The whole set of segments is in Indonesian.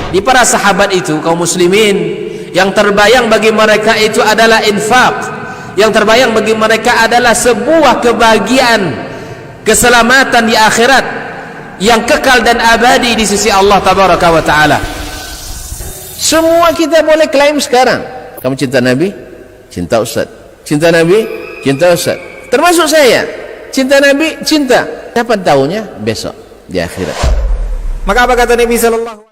Di para sahabat itu, kaum muslimin, yang terbayang bagi mereka itu adalah infak, yang terbayang bagi mereka adalah sebuah kebahagiaan, keselamatan di akhirat yang kekal dan abadi di sisi Allah tabaraka wa taala. Semua kita boleh klaim sekarang, kamu cinta Nabi, cinta Ustaz. Cinta Nabi, cinta Ustaz. Termasuk saya, cinta Nabi, cinta. Kapan tahunya? Besok di akhirat. Maka apa kata Nabi sallallahu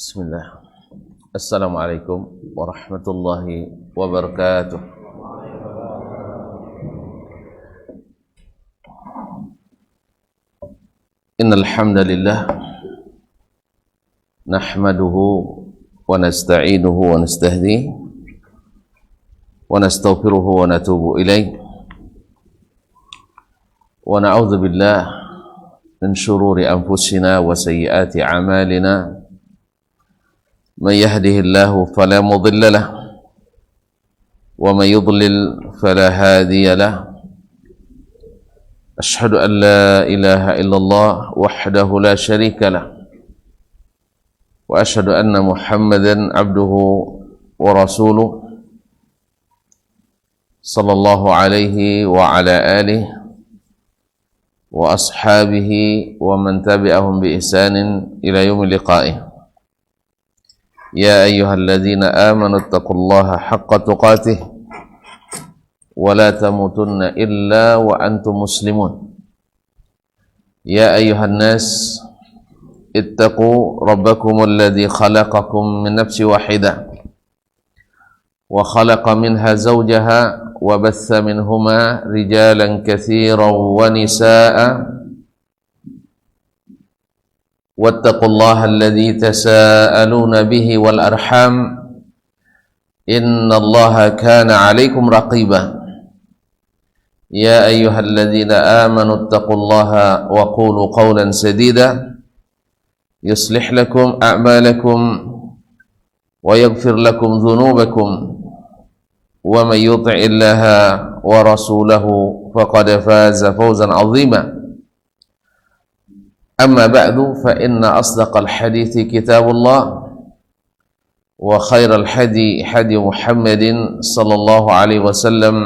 Bismillah. Assalamualaikum warahmatullahi wabarakatuh. Innal hamdalillah nahmaduhu wa nasta'inuhu wa nastahdihi wa nastaghfiruhu wa natubu ilayh wa na'udzu billahi min shururi anfusina wa sayyiati a'malina. من يهده الله فلا مضل له ومن يضلل فلا هادي له أشهد أن لا إله إلا الله وحده لا شريك له وأشهد أن محمدا عبده ورسوله صلى الله عليه وعلى آله وأصحابه ومن تبعهم بإحسان إلى يوم لقائه. يا أيها الذين آمنوا اتقوا الله حق تقاته ولا تموتن إلا وأنتم مسلمون. يا أيها الناس اتقوا ربكم الذي خلقكم من نفس واحدة وخلق منها زوجها وبث منهما رجالا كثيرا ونساء واتقوا الله الذي تساءلون به والأرحام إن الله كان عليكم رقيبا. يا أيها الذين آمنوا اتقوا الله وقولوا قولا سديدا يصلح لكم أعمالكم ويغفر لكم ذنوبكم ومن يطع الله ورسوله فقد فاز فوزا عظيما. أما بعد فإن أصدق الحديث كتاب الله وخير الحدي حدي محمد صلى الله عليه وسلم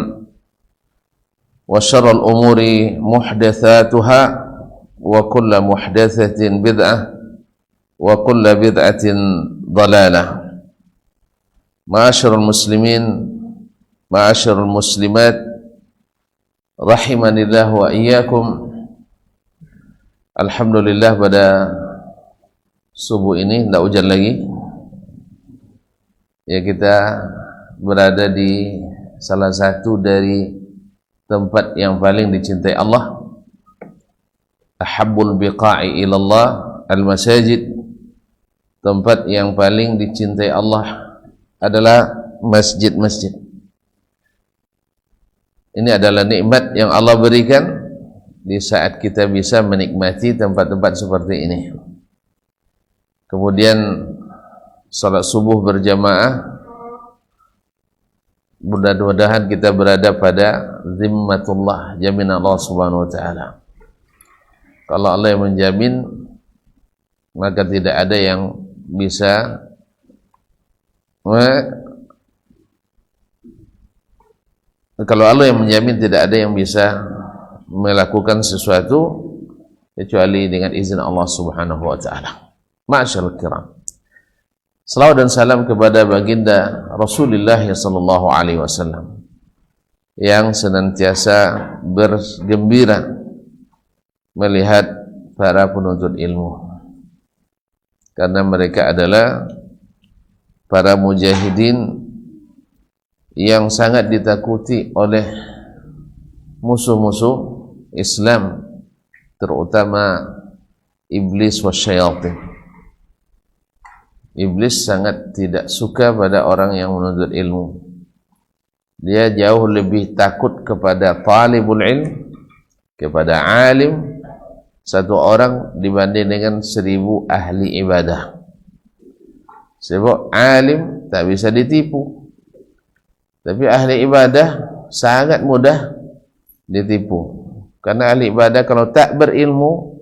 وشر الأمور محدثاتها وكل محدثة بدعة وكل بدعة ضلالة. معاشر المسلمين معاشر المسلمات رحمني الله وإياكم. Alhamdulillah pada subuh ini tidak hujan lagi. Ya, kita berada di salah satu dari tempat yang paling dicintai Allah. Ahabbul biqa'i ilallah al-masajid. Tempat yang paling dicintai Allah adalah masjid-masjid. Ini adalah nikmat yang Allah berikan di saat kita bisa menikmati tempat-tempat seperti ini. Kemudian salat subuh berjamaah, mudah-mudahan kita berada pada zimmatullah, jaminan Allah subhanahu wa ta'ala. Kalau Allah yang menjamin, maka tidak ada yang bisa kalau Allah yang menjamin, tidak ada yang bisa melakukan sesuatu kecuali dengan izin Allah subhanahu wa ta'ala. Ma'asyarul kiram, salawat dan salam kepada baginda Rasulullah sallallahu alaihi wasallam yang senantiasa bergembira melihat para penuntut ilmu, karena mereka adalah para mujahidin yang sangat ditakuti oleh musuh-musuh Islam, terutama iblis wa syaitan. Iblis sangat tidak suka pada orang yang menuntut ilmu. Dia jauh lebih takut kepada talibul ilm, kepada alim, satu orang dibanding dengan 1000 ahli ibadah. Sebab alim tak bisa ditipu, tapi ahli ibadah sangat mudah ditipu. Karena ahli ibadah kalau tak berilmu,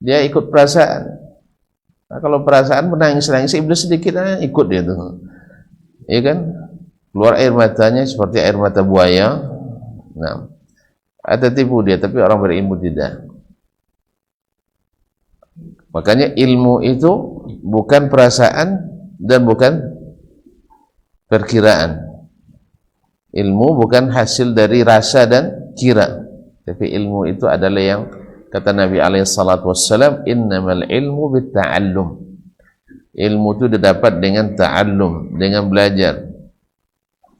dia ikut perasaan. Nah, kalau perasaan menangis-nangis, iblis sedikit ikut dia tuh, ya kan? Keluar air matanya seperti air mata buaya. Nah, ada tipu dia, tapi orang berilmu tidak. Makanya ilmu itu bukan perasaan dan bukan perkiraan. Ilmu bukan hasil dari rasa dan kira, tapi ilmu itu adalah yang kata Nabi SAW, innamal ilmu bitta'allum. Ilmu itu didapat dengan ta'allum, dengan belajar,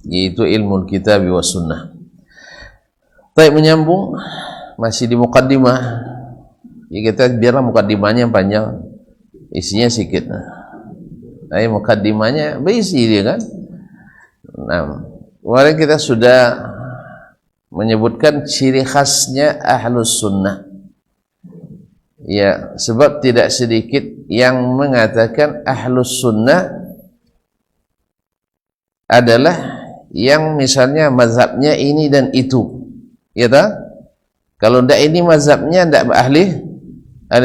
yaitu ilmu kitab wa sunnah. Baik, menyambung masih di muqaddimah. Ya, kita biarlah muqaddimahnya panjang, isinya sedikit. Muqaddimahnya berisi dia kan. Nah, kemarin kita sudah menyebutkan ciri khasnya ahlus sunnah. Ya, sebab tidak sedikit yang mengatakan ahlus sunnah adalah yang misalnya mazhabnya ini dan itu, ya tak? Kalau tidak ini mazhabnya, tidak ahli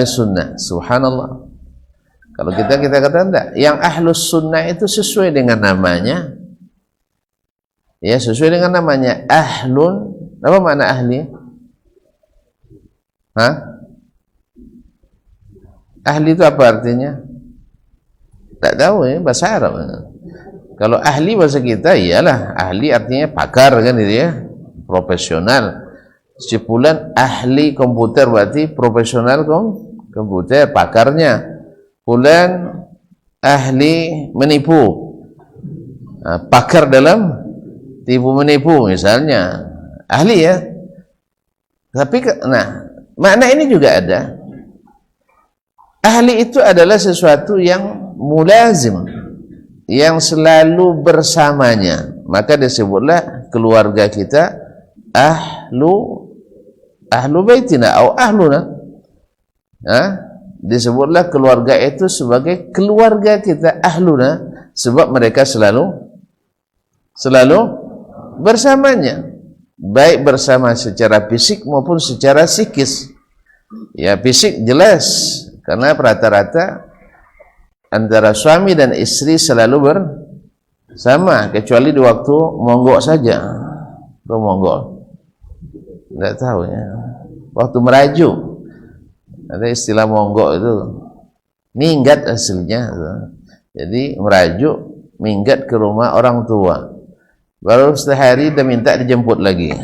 sunnah. Subhanallah. Kalau kita katakan tidak, yang ahlus sunnah itu sesuai dengan namanya. Ya, sesuai dengan namanya, ahlun. Apa makna ahli? Ahli itu apa artinya? Tak tahu ya, bahasa Arab. Kalau ahli bahasa kita, iyalah ahli artinya pakar kan itu ya, profesional. Sebulan ahli komputer berarti profesional komputer, pakarnya. Bulan ahli menipu, pakar dalam tipu menipu misalnya, ahli ya. Tapi nah, makna ini juga ada. Ahli itu adalah sesuatu yang mulazim, yang selalu bersamanya. Maka disebutlah keluarga kita ahlu baitina atau ahluna. Disebutlah keluarga itu sebagai keluarga kita, ahluna, sebab mereka selalu bersamanya, baik bersama secara fisik maupun secara psikis. Ya, fisik jelas, karena rata-rata antara suami dan istri selalu bersama, kecuali di waktu monggok saja. Atau monggok, tidak tahu ya. Waktu merajuk, ada istilah monggok itu, minggat hasilnya. Jadi merajuk, minggat ke rumah orang tua. Baru sehari dia minta dijemput lagi.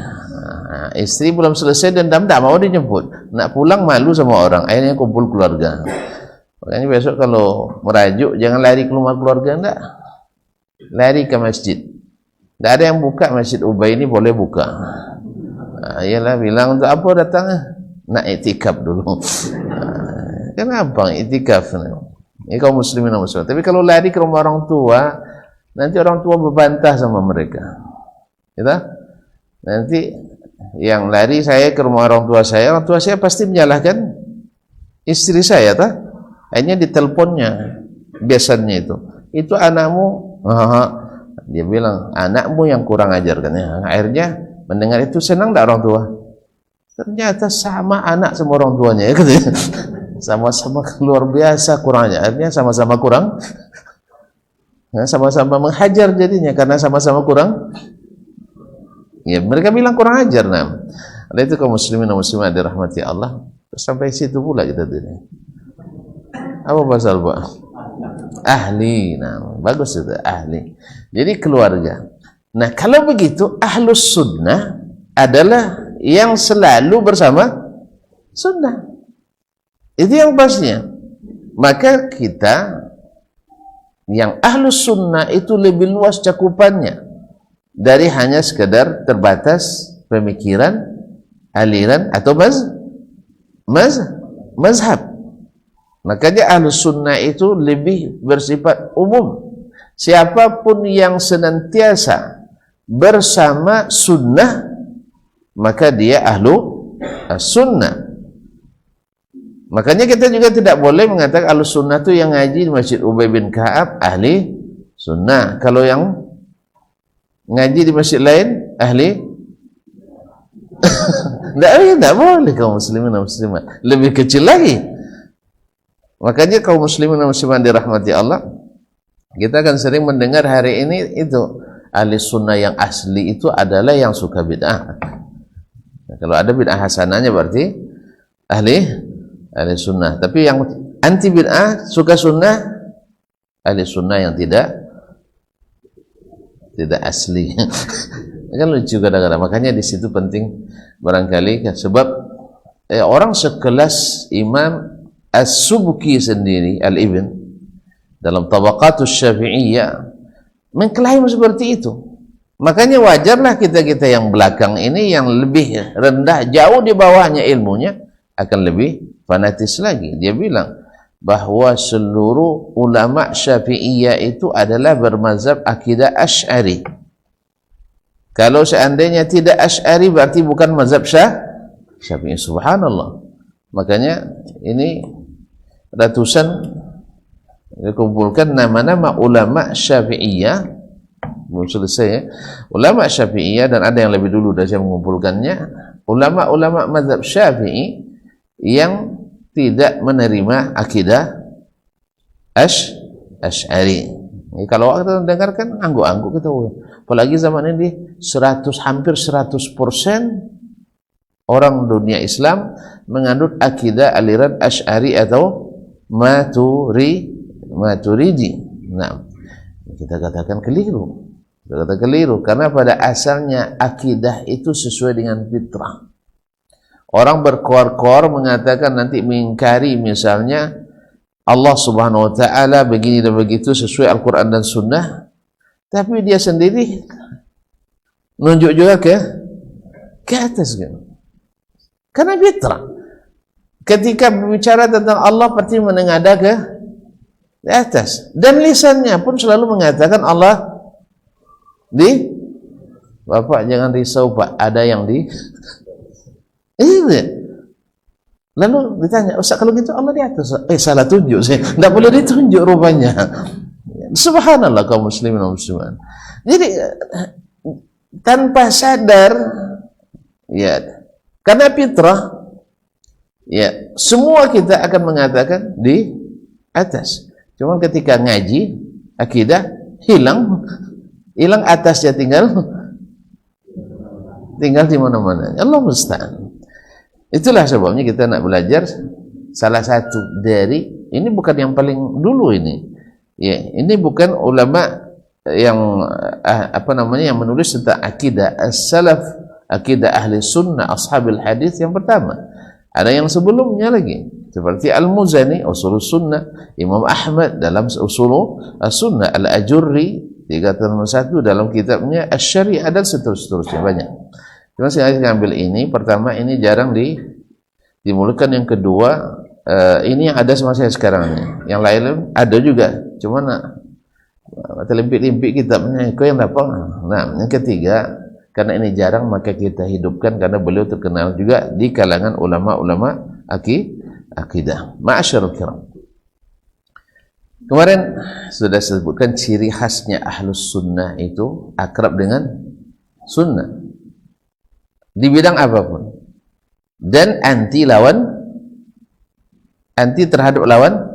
Istri belum selesai dan tak mau dijemput, nak pulang malu sama orang, akhirnya kumpul keluarga. Makanya besok kalau merajuk jangan lari ke rumah keluarga, enggak, lari ke masjid. Tidak ada yang buka masjid Ubay ini, boleh buka. Iyalah, bilang untuk apa datang, nak itikaf dulu. Kan gampang itikaf ini kaum muslimin dan muslimat. Tapi kalau lari ke rumah orang tua, nanti orang tua berbantah sama mereka, gitu? Nanti yang lari saya ke rumah orang tua saya pasti menyalahkan istri saya, tak? Akhirnya diteleponnya, biasanya itu anakmu. Dia bilang anakmu yang kurang ajar kan ya. Akhirnya mendengar itu senang tak orang tua? Ternyata sama anak sama orang tuanya ya, gitu. Sama-sama luar biasa kurangnya. Akhirnya sama-sama kurang, sama-sama menghajar jadinya karena sama-sama kurang. Ya, mereka bilang kurang ajar. Nah, itu kaum muslimin dan muslimat dirahmati Allah. Sampai situ pula kita tadi. Apa pasal Pak? Ahli. Nah, bagus itu, ahli. Jadi keluarga. Nah, kalau begitu ahlus sunnah adalah yang selalu bersama sunnah. Itu yang pastinya. Maka kita yang ahlus sunnah itu lebih luas cakupannya. dari hanya sekedar terbatas pemikiran, aliran atau mazhab. Makanya Ahlus Sunnah itu lebih bersifat umum. Siapapun yang senantiasa bersama sunnah, maka dia Ahlu Sunnah. Makanya kita juga tidak boleh mengatakan Ahlus Sunnah itu yang ngaji di Masjid Ubay bin Ka'ab ahli sunnah. Kalau yang ngaji di masjid lain ahli tidak boleh kaum muslimin dan muslimat. Lebih kecil lagi. Makanya kaum muslimin dan muslimat dirahmati Allah, kita akan sering mendengar hari ini itu ahli sunnah yang asli itu adalah yang suka bid'ah. Nah, kalau ada bid'ah hasanahnya berarti ahli sunnah. Tapi yang anti bid'ah, suka sunnah, ahli sunnah yang tidak asli. Kan lucu kadang-kadang. Makanya di situ penting barangkali sebab orang sekelas Imam As-Subki sendiri, Al-Ibn, dalam Tabaqatus Syafi'iyah mengklaim seperti itu. Makanya wajarlah kita-kita yang belakang ini yang lebih rendah, jauh di bawahnya ilmunya, akan lebih fanatis lagi. Dia bilang bahwa seluruh ulama Syafi'iyah itu adalah bermazhab akidah Asy'ari. Kalau seandainya tidak Asy'ari berarti bukan mazhab Syafi'i. Subhanallah. Makanya ini ratusan dikumpulkan nama-nama ulama Syafi'iyah, belum selesai ya. Ulama Syafi'iyah, dan ada yang lebih dulu dari saya mengumpulkannya, ulama-ulama mazhab Syafi'i yang tidak menerima akidah Asy'ari. Kalau kita dengarkan angguk-angguk kita, apalagi zaman ini hampir 100% orang dunia Islam menganut akidah aliran Asy'ari atau Maturidi. Nah, kita katakan keliru. Kita katakan keliru karena pada asalnya akidah itu sesuai dengan fitrah. Orang berkoar-koar mengatakan nanti mengingkari misalnya Allah Subhanahu wa taala begini dan begitu sesuai Al-Qur'an dan Sunnah, tapi dia sendiri menunjuk juga ke atas kan. Karena fitrah. Ketika berbicara tentang Allah pasti menengadah ke atas, dan lisannya pun selalu mengatakan Allah di Bapak jangan risau Pak, ada yang di ini. Lalu ditanya, Ustaz kalau gitu Allah di atas? Salah tunjuk saya. Tidak boleh ditunjuk rupanya. Subhanallah kaum muslimin dan muslimat. Jadi tanpa sadar ya, karena fitrah ya, semua kita akan mengatakan di atas. Cuma ketika ngaji akidah hilang atasnya, tinggal di mana-mana. Allah musta'an. Itulah sebabnya kita nak belajar salah satu dari ini, bukan yang paling dulu ini. Ya, ini bukan ulama yang yang menulis tentang akidah as-salaf, akidah ahli sunnah, ashabil hadis yang pertama. Ada yang sebelumnya lagi seperti Al-Muzani Ushulus Sunnah, Imam Ahmad dalam Ushulus Sunnah, Al-Ajurri 301 dalam kitabnya Asy-Syari'ah, dan seterusnya banyak. Cuma saya ngambil ini pertama, ini jarang dimulakan. Yang kedua ini yang ada sama saya sekarang ini. Yang lain ada juga, cuma terlimpik-limpik kitabnya kau yang dapat. Nah, yang ketiga, karena ini jarang maka kita hidupkan karena beliau terkenal juga di kalangan ulama-ulama akidah. Ma'asyarul kiram, kemarin sudah sebutkan ciri khasnya Ahlus Sunnah itu akrab dengan sunnah di bidang apapun, dan anti terhadap lawan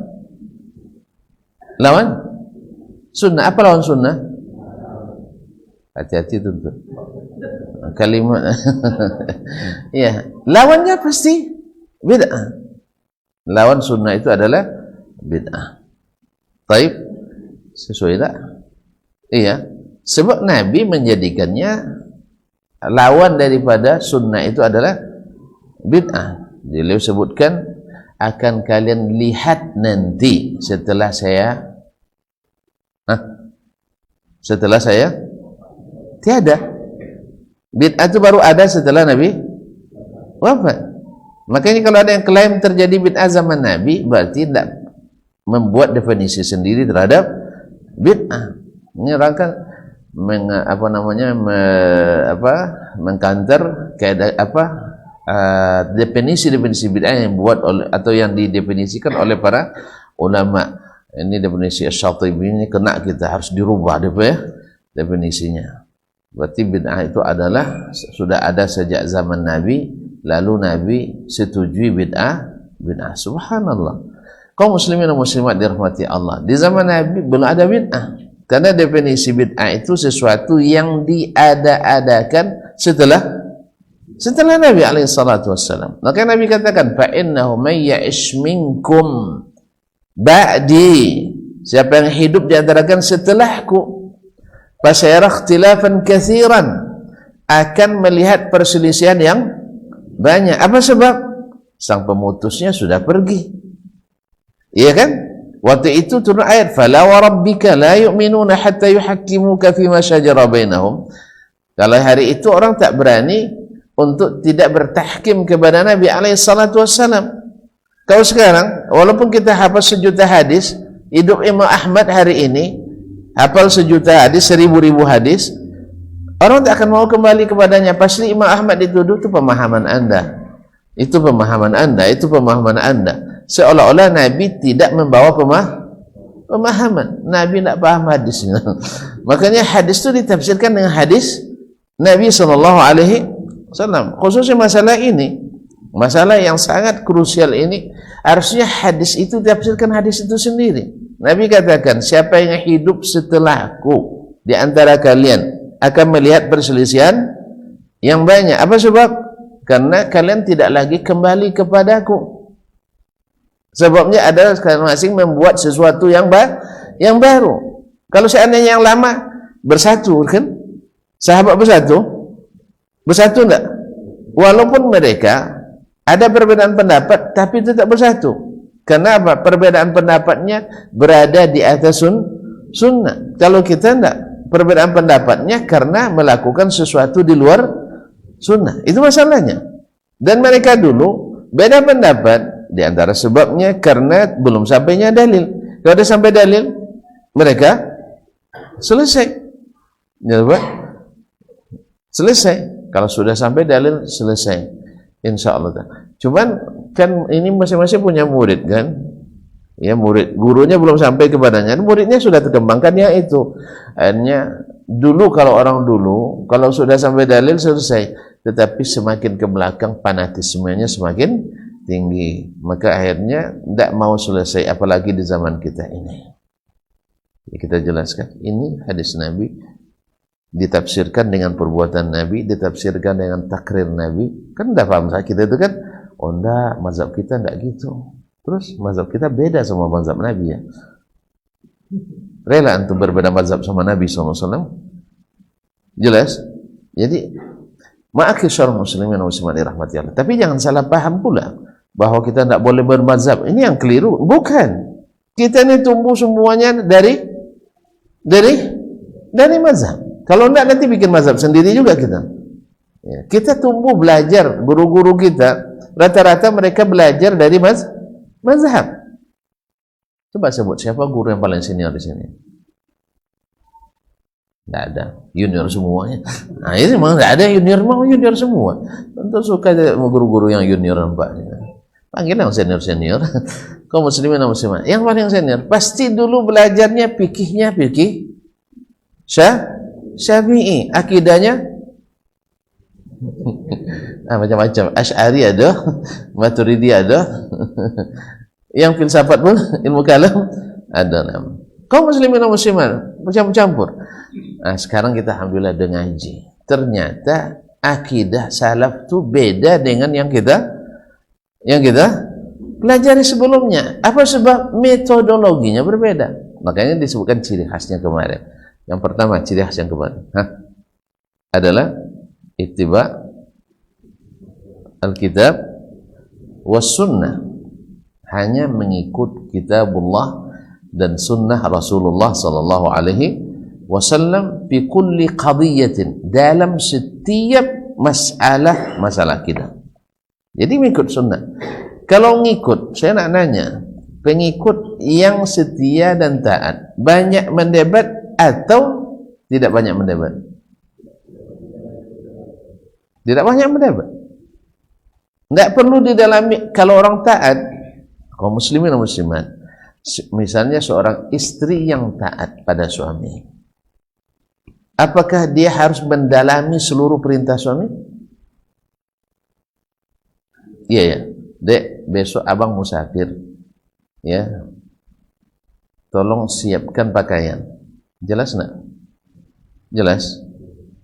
sunnah. Apa lawan sunnah? Hati-hati tentu kalimat. Ya, lawannya pasti bid'ah. Lawan sunnah itu adalah bid'ah. Taib, sesuai tak? Iya, sebab Nabi menjadikannya lawan daripada sunnah itu adalah bid'ah. Beliau sebutkan, akan kalian lihat nanti setelah saya Tiada. Bid'ah itu baru ada setelah Nabi wafat. Makanya kalau ada yang klaim terjadi bid'ah zaman Nabi, berarti tidak membuat definisi sendiri terhadap bid'ah. Ini orang kan mengkanter definisi bid'ah yang buat oleh atau yang didefinisikan oleh para ulama. Ini definisi Asy-Syatibi ini kena, kita harus dirubah definisinya. Berarti bid'ah itu adalah sudah ada sejak zaman Nabi, lalu Nabi setujui bid'ah. Subhanallah. Kaum muslimin dan muslimat dirahmati Allah, di zaman Nabi belum ada bid'ah. Karena definisi bid'ah itu sesuatu yang diada-adakan setelah Nabi alaihi salatu wassalam. Maka Nabi katakan, fa innahu may ya'ish minkum ba'di, siapa yang hidup di antara kalian setelahku, fasayara ikhtilafan katsiran, akan melihat perselisihan yang banyak. Apa sebab? Sang pemutusnya sudah pergi. Iya kan? Waktu itu turun ayat, fala wa rabbika la yu'minuna hatta yuhakkimuka fima shajara bainahum. Kalau hari itu orang tak berani untuk tidak bertahkim kepada Nabi alaihi salatu wassalam. Kalau sekarang, walaupun kita hafal 1 juta hadis, hidup Imam Ahmad hari ini hafal 1 juta hadis, 1000 hadis, orang tak akan mau kembali kepadanya. Pasti Imam Ahmad dituduh, itu pemahaman anda, itu pemahaman anda, itu pemahaman anda. Seolah-olah Nabi tidak membawa pemahaman. Nabi tidak paham hadisnya. Makanya hadis itu ditafsirkan dengan hadis Nabi SAW. Khususnya masalah ini, masalah yang sangat krusial ini, harusnya hadis itu ditafsirkan hadis itu sendiri. Nabi katakan, siapa yang hidup setelahku di antara kalian akan melihat perselisihan yang banyak. Apa sebab? Karena kalian tidak lagi kembali kepadaku. Sebabnya adalah masing-masing membuat sesuatu yang baru. Kalau seandainya yang lama bersatu, kan? Sahabat bersatu enggak? Walaupun mereka ada perbedaan pendapat, tapi tetap bersatu. Kenapa? Perbedaan pendapatnya berada di atas sunnah. Kalau kita enggak, perbedaan pendapatnya karena melakukan sesuatu di luar sunnah. Itu masalahnya. Dan mereka dulu beda pendapat, di antara sebabnya karena belum sampainya dalil. Kalau ada sampai dalil, mereka selesai. Ya, Pak? Selesai. Kalau sudah sampai dalil, selesai. Insya Allah. Cuman kan ini masing-masing punya murid kan? Ya, murid, gurunya belum sampai kepadanya, muridnya sudah terkembangkan ya itu. Akhirnya dulu kalau orang dulu, kalau sudah sampai dalil selesai. Tetapi semakin ke belakang fanatismenya semakin tinggi. Maka akhirnya tidak mau selesai, apalagi di zaman kita ini. Kita jelaskan, ini hadis Nabi ditafsirkan dengan perbuatan Nabi, ditafsirkan dengan takrir Nabi. Kan tidak paham kita itu kan, oh enggak, mazhab kita enggak gitu. Terus mazhab kita beda sama mazhab Nabi ya. Rela antum berbeda mazhab sama Nabi SAW? Jelas? Jadi ma'asyarul muslimin wa muslimat dirahmati Allah. Tapi jangan salah paham pula bahwa kita tidak boleh bermazhab. Ini yang keliru. Bukan. Kita ini tumbuh semuanya dari mazhab. Kalau tidak nanti bikin mazhab sendiri juga kita. Ya. Kita tumbuh belajar, guru-guru kita rata-rata mereka belajar dari mazhab. Coba sebut siapa guru yang paling senior di sini? Tidak ada, junior semuanya. Nah ini memang tidak ada junior, mau junior semua. Tentu suka guru-guru yang junior nampaknya. Panggil yang senior-senior. Kaum muslimin dan muslimat yang paling senior pasti dulu belajarnya fikihnya fikih Syafi'i, akidahnya macam-macam. Asy'ari ada, Maturidi ada. Yang filsafat pun ilmu kalam ada. Kaum muslimin dan muslimat campur-campur. Nah, sekarang kita alhamdulillah dengan ngaji. Ternyata akidah salaf itu beda dengan yang kita pelajari sebelumnya. Apa sebab? Metodologinya berbeda. Makanya disebutkan ciri khasnya kemarin. Yang pertama ciri khas yang kemarin adalah ittiba al-kitab was sunnah, hanya mengikut kitabullah dan sunnah Rasulullah sallallahu alaihi wasallam fi kulli qadiyatin, dalam setiap masalah kita. Jadi mengikut sunnah. Kalau ngikut, saya nak nanya, pengikut yang setia dan taat banyak mendebat atau tidak banyak mendebat? Tidak banyak mendebat. Tidak perlu didalami. Kalau orang taat, kaum muslimin dan muslimat, misalnya seorang istri yang taat pada suami, apakah dia harus mendalami seluruh perintah suami? Iya ya, dek, besok abang musafir, ya, tolong siapkan pakaian. Jelas nggak? Jelas.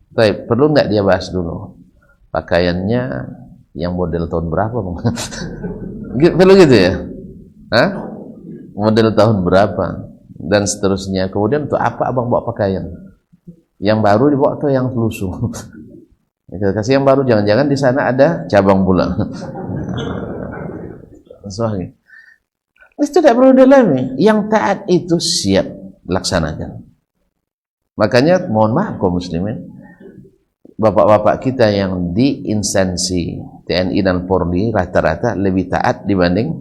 Baik, perlu nggak dia bahas dulu pakaiannya yang model tahun berapa, bang? Perlu gitu ya? Hah? Model tahun berapa dan seterusnya. Kemudian untuk apa abang bawa pakaian? Yang baru dibawa atau yang lusuh? Kasih yang baru, jangan-jangan di sana ada cabang pula. Soalnya itu tidak perlu dilami. Yang taat itu siap laksanakan. Makanya mohon maaf kaum muslimin, bapak-bapak kita yang di instansi TNI dan Polri rata-rata lebih taat dibanding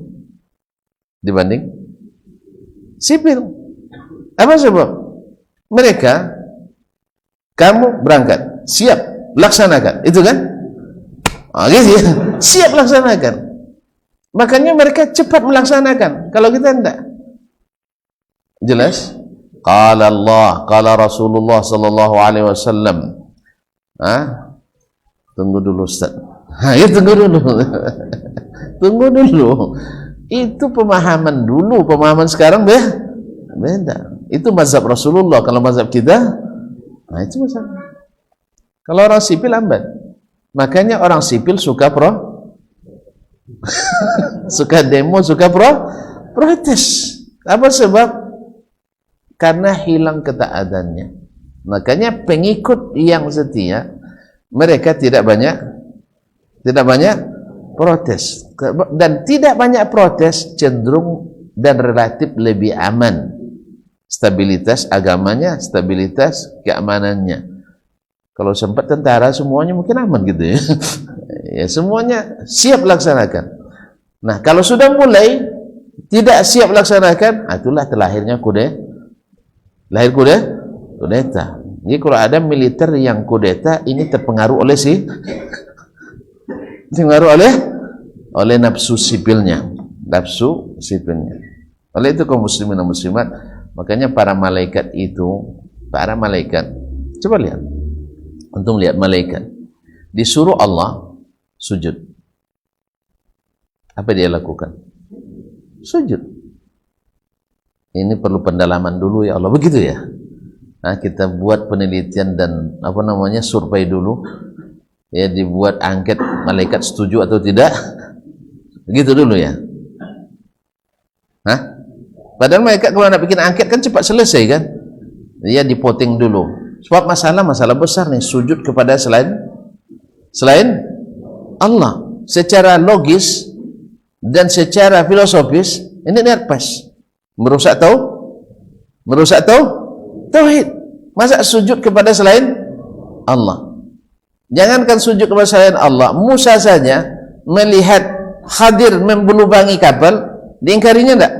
sipil. Apa sebab? Mereka, kamu berangkat, siap laksanakan, itu kan? Gitu ya, siap laksanakan. Makanya mereka cepat melaksanakan. Kalau kita tidak, jelas. Qala Allah, qala Rasulullah sallallahu alaihi wasallam. Tunggu dulu Ustaz. Ya tunggu dulu. Tunggu dulu. Itu pemahaman dulu, pemahaman sekarang beda. Itu mazhab Rasulullah. Kalau mazhab kita, itu mazhab. Kalau orang sipil lambat. Makanya orang sipil suka suka demo, suka protes. Apa sebab? Karena hilang ketaatannya. Makanya pengikut yang setia, mereka tidak banyak protes, dan tidak banyak protes, cenderung dan relatif lebih aman. Stabilitas agamanya, stabilitas keamanannya. Kalau sempat tentara semuanya mungkin aman gitu ya. Ya semuanya siap laksanakan. Nah kalau sudah mulai tidak siap laksanakan, itulah terlahirnya kudeta. Jadi kalau ada militer yang kudeta, ini terpengaruh oleh oleh nafsu sipilnya. Oleh itu kaum muslimin dan muslimat, makanya para malaikat, coba lihat, untuk lihat malaikat disuruh Allah sujud, apa dia lakukan? Sujud. Ini perlu pendalaman dulu ya Allah, begitu ya. Nah, kita buat penelitian dan survei dulu. Ya, dibuat angket, malaikat setuju atau tidak. Begitu dulu ya. Padahal malaikat kalau nak bikin angket kan cepat selesai kan. Dia dipoting dulu. Sebab masalah besar nih, sujud kepada selain Allah. Secara logis dan secara filosofis ini niat pas. Merusak tauhid. Masa sujud kepada selain Allah? Jangankan sujud kepada selain Allah, Musa saja melihat Khadir membulubangi kapal, diingkarinya enggak?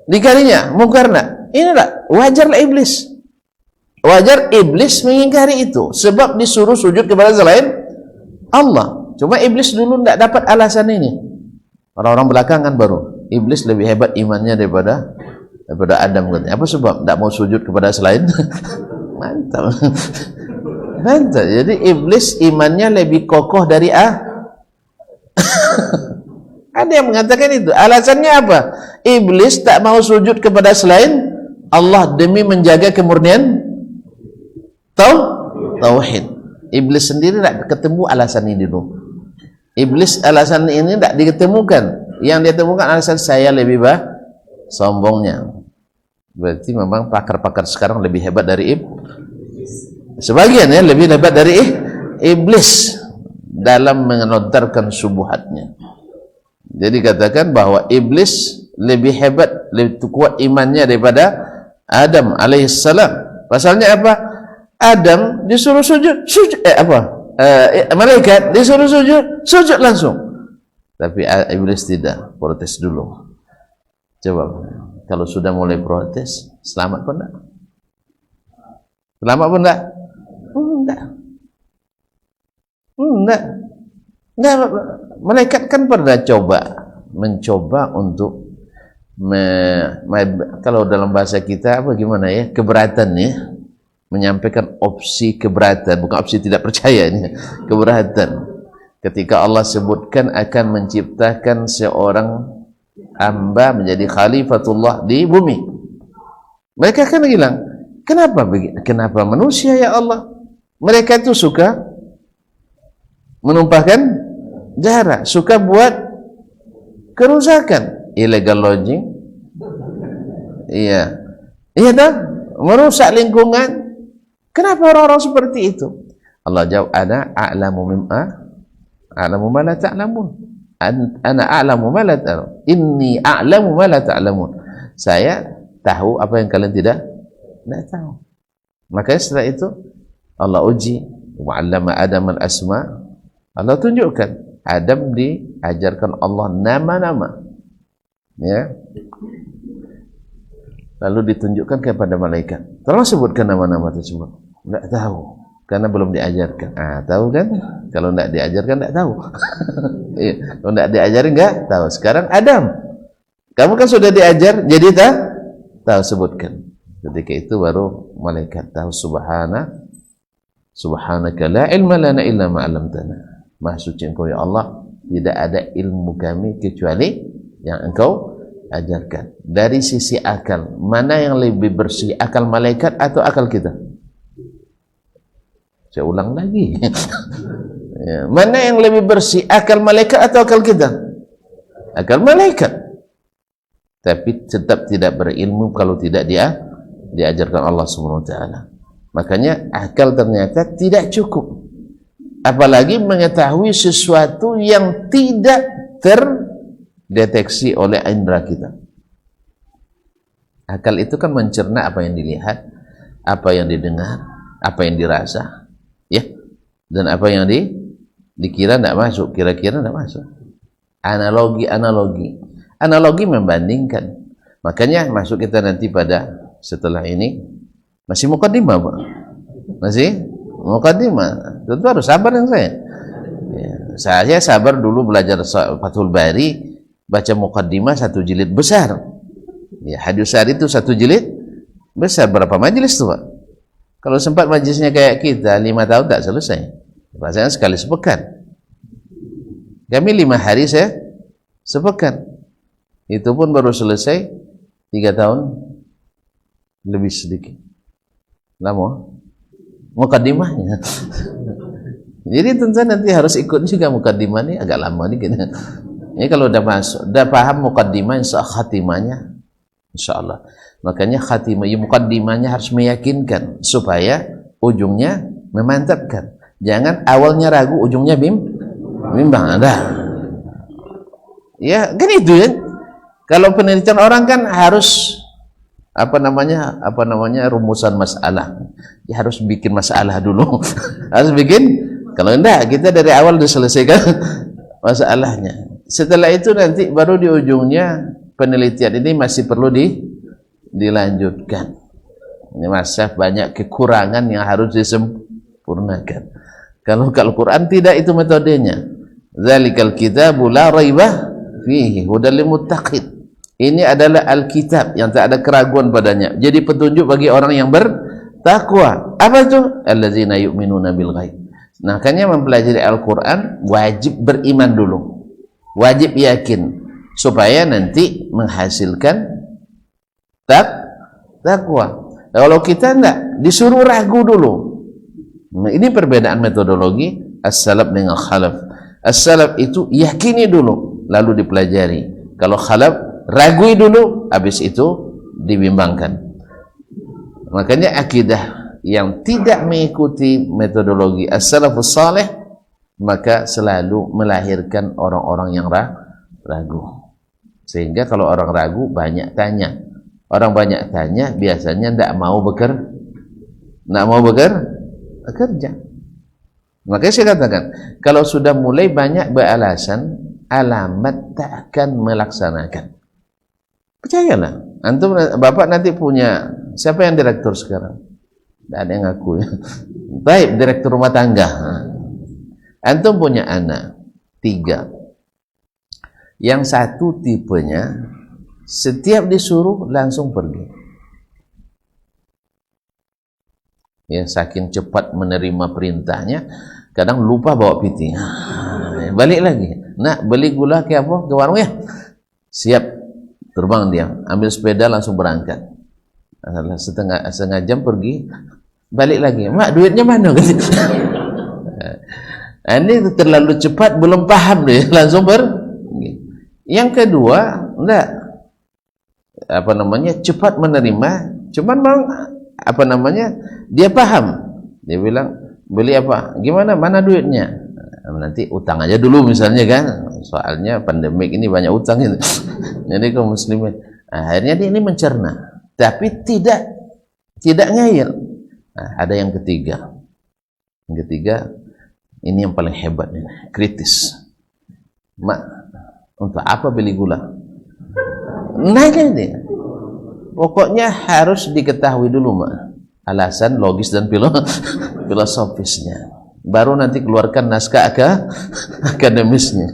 Diingkarinya, mungkar enggak? Ini enggak, wajarlah iblis. Wajar iblis mengingkari itu, sebab disuruh sujud kepada selain Allah. Cuma iblis dulu enggak dapat alasan ini. Orang-orang belakangan baru. Iblis lebih hebat imannya daripada Adam katanya. Apa sebab? Tidak mau sujud kepada selain. Mantap. Jadi iblis imannya lebih kokoh dari Ada yang mengatakan itu. Alasannya apa? Iblis tak mau sujud kepada selain Allah demi menjaga kemurnian tauhid. Iblis sendiri tidak ketemu alasan ini dulu. Iblis alasan ini tidak diketemukan. Yang dia temukan alasan saya lebih sombongnya. Berarti memang pakar-pakar sekarang lebih hebat dari sebagian ya, lebih hebat dari iblis dalam melontarkan subuhatnya. Jadi katakan bahwa iblis lebih hebat, lebih kuat imannya daripada Adam alaihissalam. Pasalnya apa? Adam disuruh sujud, malaikat disuruh sujud, sujud langsung. Tapi iblis tidak, protes dulu. Coba, kalau sudah mulai protes, selamat pun enggak? Selamat pun enggak? Enggak. Malaikat kan pernah mencoba untuk kalau dalam bahasa kita apa gimana ya, keberatan ya, menyampaikan opsi keberatan, bukan opsi tidak percaya ini, keberatan. Ketika Allah sebutkan akan menciptakan seorang hamba menjadi khalifatullah di bumi, mereka kan bilang, kenapa manusia ya Allah? Mereka itu suka menumpahkan darah, suka buat kerusakan, illegal logging, iya dah, merusak lingkungan. Kenapa orang-orang seperti itu? Allah jawab, ana a'lamu ma la ta'lamun. Ana a'lamu ma la ta'lamun. Inni a'lamu ma la ta'lamun. Saya tahu apa yang kalian tidak tahu. Makanya setelah itu Allah uji, wa 'allama Adam al-asma. Allah tunjukkan, Adam diajarkan Allah nama-nama, ya. Lalu ditunjukkan kepada malaikat. Tolong sebutkan nama-nama tersebut. Tidak tahu, karena belum diajarkan. Tahu kan? Kalau tidak diajarkan tidak tahu. Kalau tidak diajarin tidak tahu. Sekarang Adam, kamu kan sudah diajar, jadi tahu, sebutkan. Ketika itu baru malaikat tahu. Subhanaka la ilma lana illa ma 'allamtana. Maha suci Engkau ya Allah, tidak ada ilmu kami kecuali yang Engkau ajarkan. Dari sisi akal, mana yang lebih bersih, akal malaikat atau akal kita? Saya ulang lagi. Ya, mana yang lebih bersih, akal malaikat atau akal kita? Akal malaikat. Tapi tetap tidak berilmu kalau tidak diajarkan Allah Subhanahu wa taala. Makanya akal ternyata tidak cukup. Apalagi mengetahui sesuatu yang tidak terdeteksi oleh indera kita. Akal itu kan mencerna apa yang dilihat, apa yang didengar, apa yang dirasa, ya, dan apa yang dikira tidak masuk, kira-kira tidak masuk. Analogi membandingkan. Makanya masuk kita nanti pada setelah ini masih mukaddimah, Pak. Masih mukaddimah. Tentu harus sabar yang saya. Ya, saya sabar dulu belajar Fathul Bari, baca mukaddimah 1 jilid besar. Ya, hadis sehari itu 1 jilid besar. Berapa majelis tuh, Pak? Kalau sempat majelisnya kayak kita 5 tahun tak selesai. Rasanya sekali sepekan. Kami 5 hari saya sepekan. Itu pun baru selesai 3 tahun lebih sedikit. Lama mukaddimahnya. Jadi tentu nanti harus ikut juga mukaddimah ini, agak lama nih gitu. Ini kalau udah masuk, udah paham mukaddimah, khatimahnya insyaallah. Makanya khatimah, mukaddimahnya harus meyakinkan supaya ujungnya memantapkan. Jangan awalnya ragu, ujungnya bimbang. Ada. Ya, kan itu ya. Kalau penelitian orang kan harus apa namanya rumusan masalah. Ya harus bikin masalah dulu. Harus bikin. Kalau enggak, kita dari awal sudah selesaikan masalahnya. Setelah itu nanti baru di ujungnya penelitian ini masih perlu dilanjutkan. Ini masih banyak kekurangan yang harus disempurnakan. Kalau Al-Quran tidak, itu metodenya. Dzalikal kitabu la raiba fihi hudal lil muttaqin. Ini adalah Alkitab yang tak ada keraguan padanya. Jadi petunjuk bagi orang yang bertakwa. Apa itu? Allazina yu'minuna bil ghaib. Nah, makanya mempelajari Al-Quran wajib beriman dulu. Wajib yakin supaya nanti menghasilkan takwa. Kalau kita enggak, disuruh ragu dulu. Nah, ini perbedaan metodologi as-salaf dengan khalaf. As-salaf itu yakini dulu lalu dipelajari. Kalau khalaf ragui dulu, habis itu dibimbangkan. Makanya akidah yang tidak mengikuti metodologi as-salafus salih, maka selalu melahirkan orang-orang yang ragu. Sehingga kalau orang ragu banyak tanya. Orang banyak tanya biasanya tidak mau Nak mau bekerja. Makanya saya katakan, kalau sudah mulai banyak beralasan, alamat tak akan melaksanakan. Percayalah. Antum, bapak nanti punya, siapa yang direktur sekarang? Tidak ada yang ngaku ya. Baik, direktur rumah tangga. Antum punya anak 3. Yang satu tipenya, setiap disuruh langsung pergi. Ya, saking cepat menerima perintahnya, kadang lupa bawa piting. Balik lagi. Nak beli gula ke apa? Ke warung ya? Siap. Terbang dia, ambil sepeda langsung berangkat. Setengah jam pergi, balik lagi. Mak, duitnya mana? Ini terlalu cepat, belum paham dia, langsung pergi. Yang kedua, enggak, cepat menerima, cuman dia paham. Dia bilang, beli apa? Gimana? Mana duitnya? Nanti utang aja dulu misalnya kan. Soalnya pandemik ini banyak utang ini. Jadi kaum muslimin, akhirnya dia ini mencerna, tapi tidak ngeyel. Nah, ada yang ketiga. Yang ketiga, ini yang paling hebat ini, kritis. Mak, untuk apa beli gula? Nanya dia. Pokoknya harus diketahui dulu, Mak, alasan logis dan filosofisnya. Baru nanti keluarkan naskah akademisnya.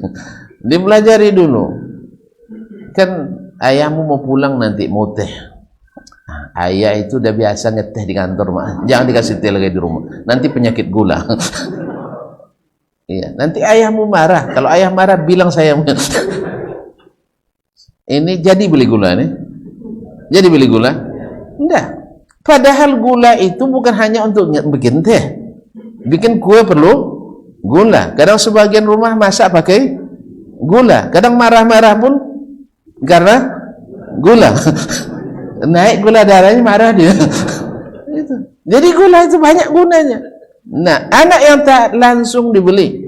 Dipelajari dulu. Kan ayahmu mau pulang nanti mau teh. Ayah itu udah biasa ngeteh di kantor, Mak. Jangan dikasih teh lagi di rumah. Nanti penyakit gula. Iya, nanti ayahmu marah. Kalau ayah marah bilang saya. Ini jadi beli gula nih. Jadi beli gula? Enggak. Padahal gula itu bukan hanya untuk bikin teh. Bikin kue perlu gula. Kadang sebagian rumah masak pakai gula. Kadang marah-marah pun karena gula. Naik gula darahnya, marah dia. Jadi gula itu banyak gunanya. Nah, anak yang tak langsung dibeli,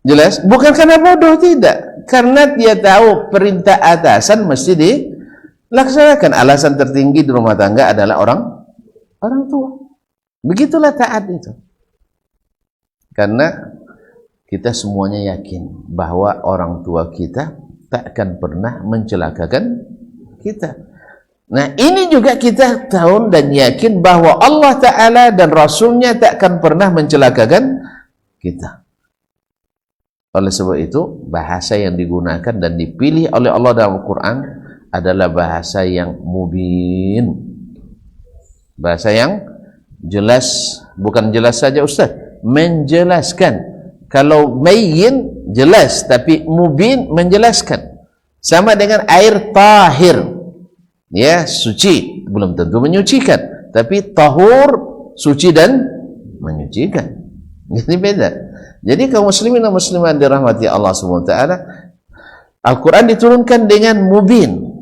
jelas bukan karena bodoh, tidak, karena dia tahu perintah atasan mesti dilaksanakan. Alasan tertinggi di rumah tangga adalah orang tua. Begitulah taat itu. Karena kita semuanya yakin bahwa orang tua kita tak akan pernah mencelakakan kita. Nah, ini juga kita tahu dan yakin bahwa Allah Ta'ala dan Rasulnya tak akan pernah mencelakakan kita. Oleh sebab itu, bahasa yang digunakan dan dipilih oleh Allah dalam Al-Quran adalah bahasa yang mubin. Bahasa yang jelas. Bukan jelas saja, Ustaz, menjelaskan. Kalau mayyin jelas, tapi mubin menjelaskan. Sama dengan air tahir, ya, suci, belum tentu menyucikan, tapi tahur, suci dan menyucikan. Ini beda. Jadi kaum muslimin dan muslimat dirahmati Allah SWT, Al-Quran diturunkan dengan mubin.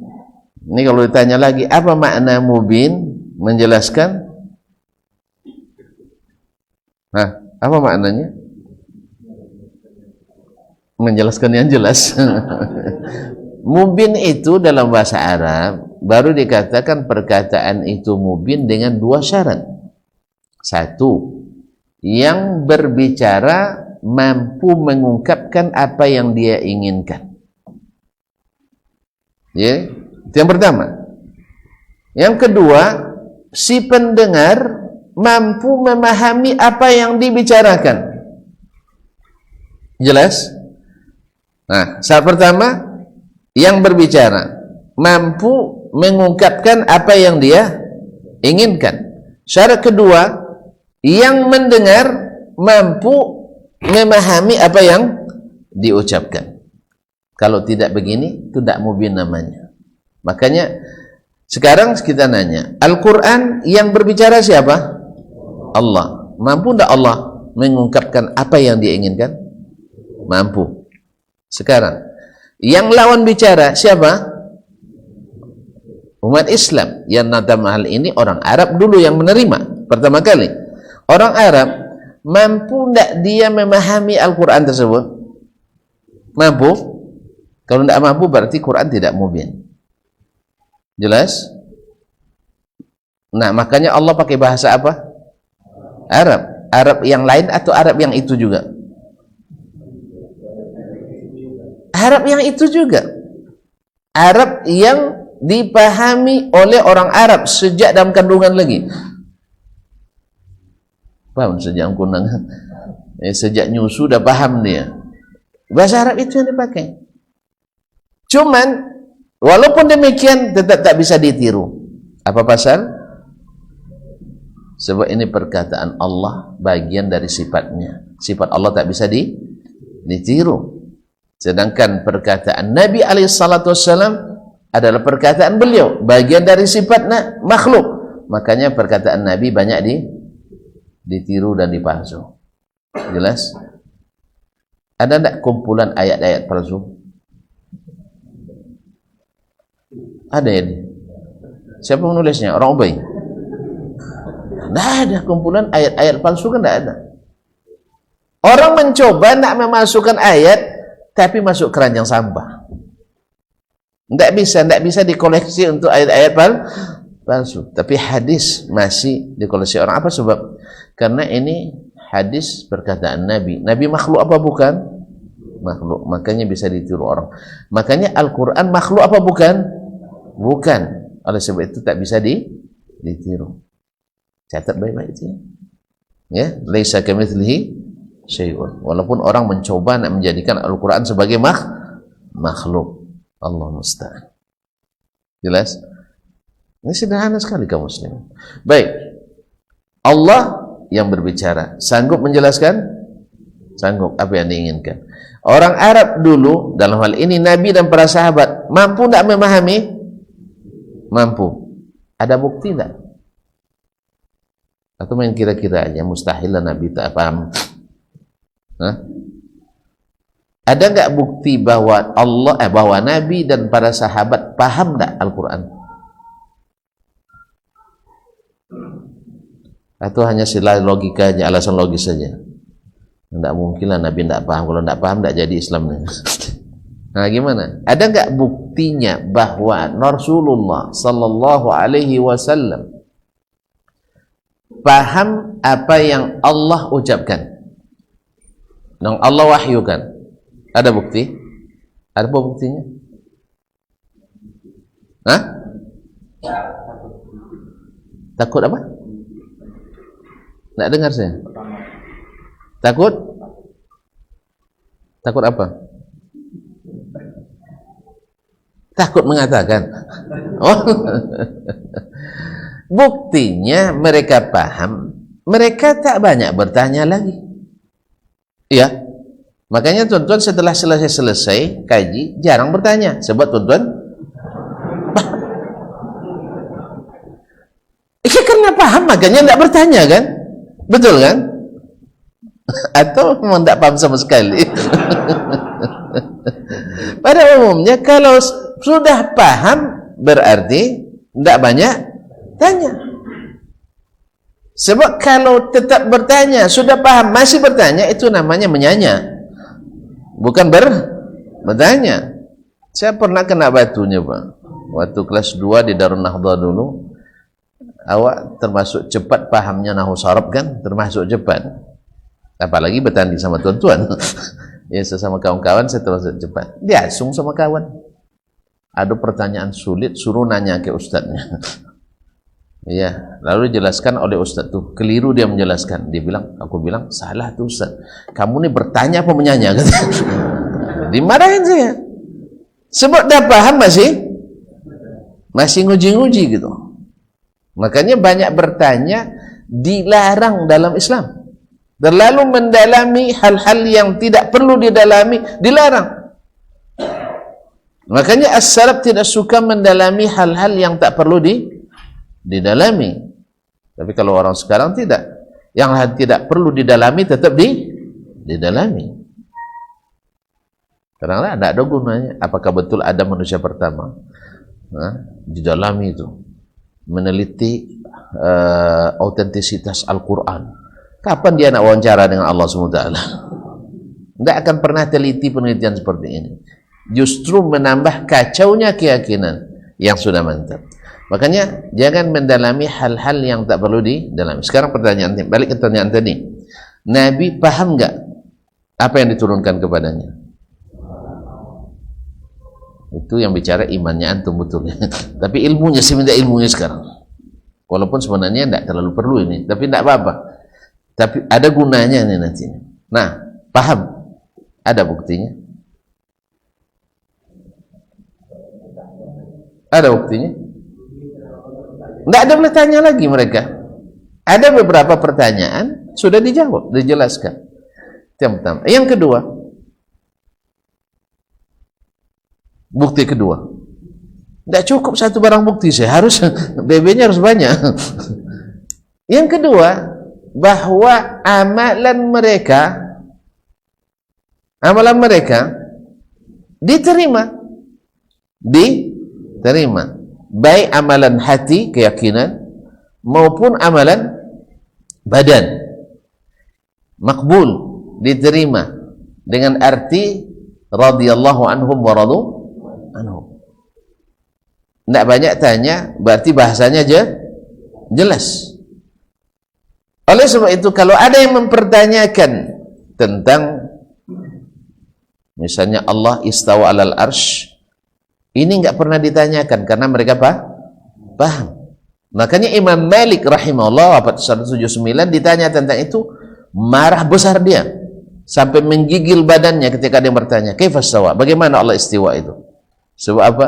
Ini kalau ditanya lagi, apa makna mubin? Menjelaskan. Nah, apa maknanya? Menjelaskan yang jelas. Mubin itu dalam bahasa Arab baru dikatakan perkataan itu mubin dengan 2 syarat. 1, yang berbicara mampu mengungkapkan apa yang dia inginkan. Ya, itu yang pertama. Yang kedua, si pendengar mampu memahami apa yang dibicarakan. Jelas? Nah, syarat pertama, yang berbicara mampu mengungkapkan apa yang dia inginkan. Syarat kedua, yang mendengar mampu memahami apa yang diucapkan. Kalau tidak begini, itu tidak mubin namanya. Makanya sekarang kita nanya, Al-Quran yang berbicara siapa? Allah. Mampu tidak Allah mengungkapkan apa yang dia inginkan? Mampu. Sekarang yang lawan bicara siapa? Umat Islam. Yang dalam hal ini orang Arab dulu yang menerima pertama kali. Orang Arab mampu tidak dia memahami Al-Quran tersebut? Mampu? Kalau tidak mampu berarti Quran tidak mubin. Jelas? Nah, makanya Allah pakai bahasa apa? Arab. Arab yang lain atau Arab yang itu juga? Arab yang itu juga. Arab yang dipahami oleh orang Arab sejak dalam kandungan lagi. Paham sejak kandungan? Sejak nyusu dah paham dia. Bahasa Arab itu yang dipakai. Cuman walaupun demikian tetap tak bisa ditiru. Apa pasal? Sebab ini perkataan Allah, bagian dari sifatnya. Sifat Allah tak bisa ditiru. Sedangkan perkataan Nabi SAW adalah perkataan beliau, bagian dari sifatnya makhluk. Makanya perkataan Nabi banyak ditiru dan dipalsu. Jelas? Ada tak kumpulan ayat-ayat palsu? Ada ini. Siapa menulisnya? Orang Ubay? Tidak ada kumpulan ayat-ayat palsu, kan tidak ada. Orang mencoba nak memasukkan ayat tapi masuk keranjang sampah. Tidak bisa dikoleksi untuk ayat-ayat palsu. Tapi hadis masih dikoleksi orang. Apa sebab? Karena ini hadis perkataan Nabi. Nabi makhluk apa bukan? Makhluk. Makanya bisa ditiru orang. Makanya Al-Quran makhluk apa bukan? Bukan. Oleh sebab itu tak bisa ditiru. Catat baik-baik itu. Ya, laisa kamitslihi syai'un. Walaupun orang mencoba nak menjadikan Al-Quran sebagai makhluk. Allah musta'an. Jelas? Ini sederhana sekali kaum muslim. Baik. Allah yang berbicara. Sanggup menjelaskan? Sanggup. Apa yang diinginkan? Orang Arab dulu, dalam hal ini Nabi dan para sahabat, mampu tak memahami? Mampu. Ada bukti tak? Atau main kira-kira aja, mustahil lah Nabi tak paham. Ada enggak bukti bahwa bahwa Nabi dan para sahabat paham enggak Al-Quran? Atau hanya sila logika aja, alasan logis saja? Enggak mungkin lah Nabi enggak paham. Kalau enggak paham enggak jadi Islam. Nah, gimana? Ada enggak buktinya bahwa Rasulullah sallallahu alaihi wasallam paham apa yang Allah ucapkan, yang Allah wahyukan? Ada bukti? Ada apa buktinya? Hah? Takut apa? Nggak dengar saya. Takut? Takut apa? Takut mengatakan. Oh. Buktinya mereka paham, mereka tak banyak bertanya lagi. Iya. Makanya tuan-tuan setelah selesai kaji jarang bertanya, sebab tuan-tuan karena paham makanya tidak bertanya, kan? Betul kan? Atau memang tidak paham sama sekali? Pada umumnya kalau sudah paham berarti tidak banyak tanya. Sebab kalau tetap bertanya, sudah paham masih bertanya, itu namanya menyanya, bukan bertanya. Saya pernah kena batunya, Pak. Waktu kelas 2 di Darun Nahdhah dulu. Awak termasuk cepat pahamnya nahwu sarab, kan? Termasuk cepat. Apalagi bertanding sama tuan-tuan. Ya, sesama kawan-kawan saya termasuk cepat. Diasung sama kawan. Ada pertanyaan sulit, suruh nanya ke ustadznya. Ya, lalu dijelaskan oleh ustadz tuh. Keliru dia menjelaskan. Dia bilang, aku bilang, salah tuh ustadz. Kamu nih bertanya apa menyanya? Dimarahin saya. Sebab dah paham masih nguji-nguji gitu. Makanya banyak bertanya dilarang dalam Islam. Terlalu mendalami hal-hal yang tidak perlu didalami dilarang. Makanya as-salaf tidak suka mendalami hal-hal yang tak perlu didalami. Tapi kalau orang sekarang tidak, yang tidak perlu didalami tetap didalami. Karena tidak ada gunanya. Apakah betul ada manusia pertama? Didalami itu, meneliti autentisitas Al-Quran. Kapan dia nak wawancara dengan Allah SWT? Tidak akan pernah teliti penelitian seperti ini. Justru menambah kacaunya keyakinan yang sudah mantap. Makanya jangan mendalami hal-hal yang tak perlu didalami. Sekarang pertanyaan, balik ke pertanyaan tadi. Nabi paham nggak apa yang diturunkan kepadanya? Itu yang bicara imannya antum betul. Tapi ilmunya, saya minta ilmunya sekarang. Walaupun sebenarnya tidak terlalu perlu ini, tapi tidak apa-apa. Tapi ada gunanya ini nanti. Nah, paham? Ada buktinya? Ada buktinya? Tidak ada boleh tanya lagi mereka. Ada beberapa pertanyaan sudah dijawab, dijelaskan. Itu yang pertama. Yang kedua, bukti kedua, tidak cukup satu barang bukti, saya harus BB-nya harus banyak. Yang kedua, bahwa amalan mereka diterima, baik amalan hati, keyakinan, maupun amalan badan, makbul, diterima dengan arti radhiyallahu anhum wa radu anhum. Tidak banyak tanya, berarti bahasanya aja jelas. Oleh sebab itu, kalau ada yang mempertanyakan tentang misalnya Allah istawa alal arsh, ini enggak pernah ditanyakan karena mereka paham. Makanya Imam Malik rahimahullah wafat 179 ditanya tentang itu, marah besar dia sampai menggigil badannya ketika dia bertanya, kaifa istawa? Bagaimana Allah istiwa itu? Sebab apa?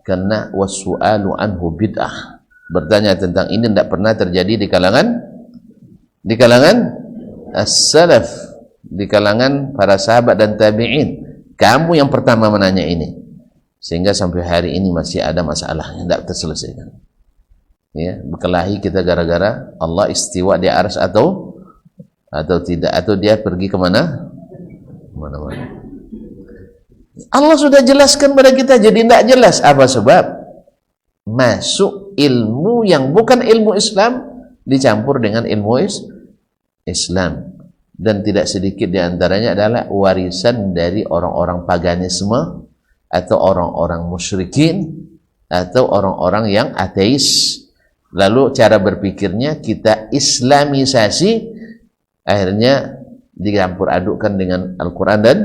Karena wasu'alu anhu bid'ah. Bertanya tentang ini tidak pernah terjadi di kalangan as-salaf, di kalangan para sahabat dan tabi'in. Kamu yang pertama menanya ini. Sehingga sampai hari ini masih ada masalah yang tidak terselesaikan. Ya, berkelahi kita gara-gara Allah istiwa di arsy atau tidak, atau dia pergi kemana? Mana-mana. Allah sudah jelaskan pada kita, jadi tidak jelas. Apa sebab? Masuk ilmu yang bukan ilmu Islam dicampur dengan ilmu Islam, dan tidak sedikit diantaranya adalah warisan dari orang-orang paganisme atau orang-orang musyrikin atau orang-orang yang ateis. Lalu cara berpikirnya kita islamisasi, akhirnya dicampur adukkan dengan Al-Quran dan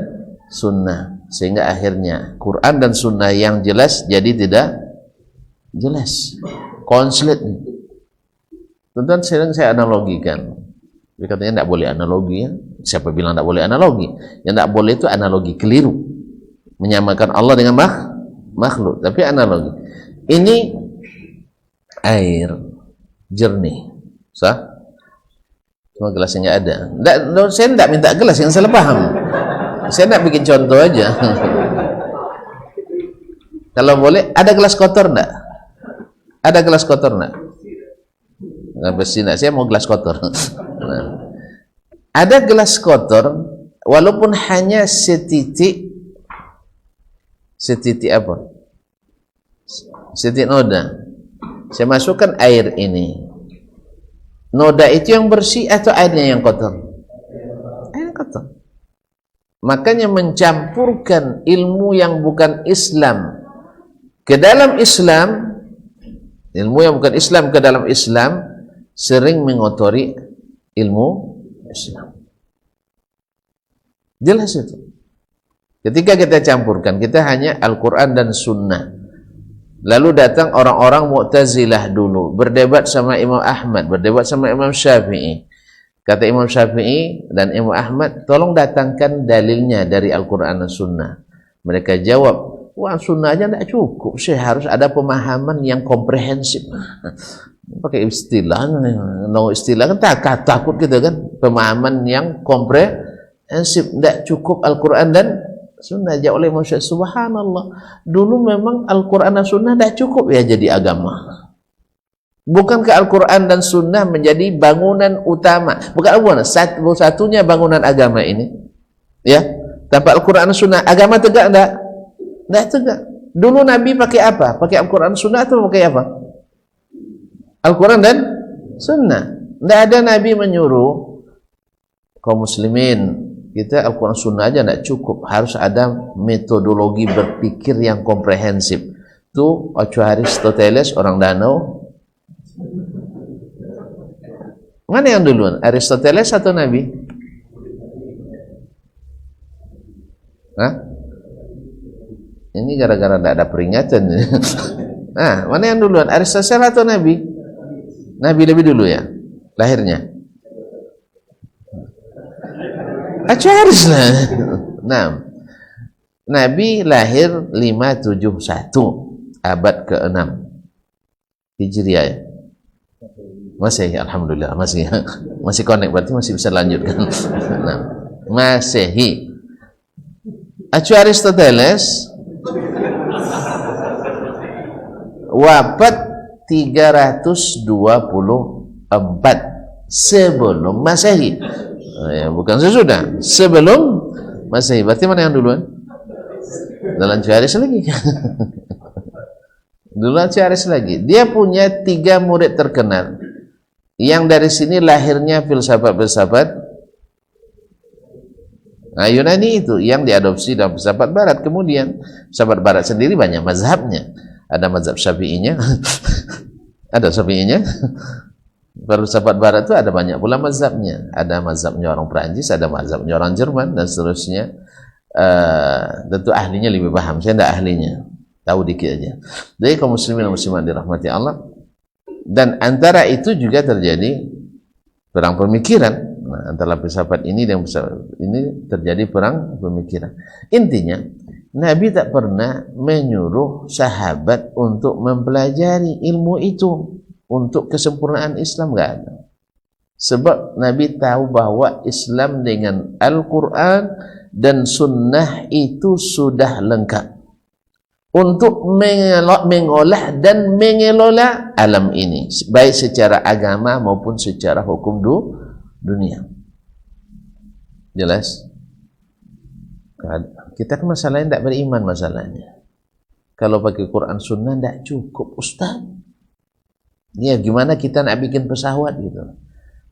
Sunnah, sehingga akhirnya Quran dan Sunnah yang jelas jadi tidak jelas, konslet. Tentu sering saya analogikan, dia katanya tidak boleh analogi ya. Siapa bilang tidak boleh analogi? Yang tidak boleh itu analogi keliru, menyamakan Allah dengan makhluk. Tapi analogi ini air jernih, sah? Cuma gelasnya nggak ada. Saya tidak minta gelas, yang salah paham. Saya tidak bikin contoh aja. Kalau boleh, ada gelas kotor enggak? Ada gelas kotor enggak? Nggak besi enggak? Saya mau gelas kotor. Nah, ada gelas kotor, walaupun hanya setitik apa? Setitik noda. Saya masukkan air ini. Noda itu yang bersih atau airnya yang kotor? Air kotor. Makanya mencampurkan ilmu yang bukan Islam ke dalam Islam, ilmu yang bukan Islam ke dalam Islam, sering mengotori ilmu Islam. Jelas itu. Ketika kita campurkan, kita hanya Al-Quran dan Sunnah. Lalu datang orang-orang Mu'tazilah dulu, berdebat sama Imam Ahmad, berdebat sama Imam Syafi'i. Kata Imam Syafi'i dan Imam Ahmad, tolong datangkan dalilnya dari Al-Quran dan Sunnah. Mereka jawab, wah Sunnah aja tidak cukup, saya harus ada pemahaman yang komprehensif. Pakai istilah, no istilah kan takut gitu kan, pemahaman yang komprehensif. Tidak cukup Al-Quran dan Sunnah. Jawab oleh Imam Syafi'i, subhanallah, dulu memang Al-Quran dan Sunnah tidak cukup ya jadi agama. Bukankah Al-Quran dan Sunnah menjadi bangunan utama? Bukan satu-satunya bangunan agama ini. Ya, tanpa Al-Quran dan Sunnah, agama tegak enggak? Enggak tegak. Dulu Nabi pakai apa? Pakai Al-Quran dan Sunnah atau pakai apa? Al-Quran dan Sunnah. Enggak ada Nabi menyuruh kaum muslimin, kita Al-Quran Sunnah aja enggak cukup, harus ada metodologi berpikir yang komprehensif. Itu Aristoteles, orang danau. Mana yang duluan? Aristoteles atau Nabi? Hah? Ini gara-gara tidak ada peringatan. Nah, mana yang duluan? Aristoteles atau Nabi? Nabi lebih dulu ya lahirnya. Acharis lah. Nah, Nabi lahir 571 abad ke-6 Hijriah ya? Masih, alhamdulillah masih connect, berarti masih bisa lanjutkan. Nah, Masehi. Aristoteles wafat 324 sebelum Masehi. Ya, bukan sesudah, sebelum Masehi. Berarti mana yang duluan? Dalam Acharis lagi. Dulu Acharis lagi. Dia punya 3 murid terkenal. Yang dari sini lahirnya filsafat-filsafat Yunani itu yang diadopsi dalam filsafat barat. Kemudian filsafat barat sendiri banyak mazhabnya. Ada mazhab Syafi'inya. Ada Syafi'inya. Filsafat barat itu ada banyak pula mazhabnya. Ada mazhabnya orang Perancis, ada mazhabnya orang Jerman dan seterusnya. Tentu ahlinya lebih paham. Saya tidak ahlinya. Tahu dikit aja. Jadi kaum muslimin dan muslimat dirahmati Allah. Dan antara itu juga terjadi perang pemikiran. Nah, antara filsafat ini dan filsafat ini terjadi perang pemikiran. Intinya, Nabi tak pernah menyuruh sahabat untuk mempelajari ilmu itu untuk kesempurnaan Islam, enggak ada. Sebab Nabi tahu bahwa Islam dengan Al-Quran dan Sunnah itu sudah lengkap untuk mengolah dan mengelola alam ini, baik secara agama maupun secara hukum dunia. Jelas? Kita kan masalahnya tidak beriman masalahnya. Kalau pakai Quran Sunnah tidak cukup, Ustaz. Ya gimana kita nak bikin pesawat gitu?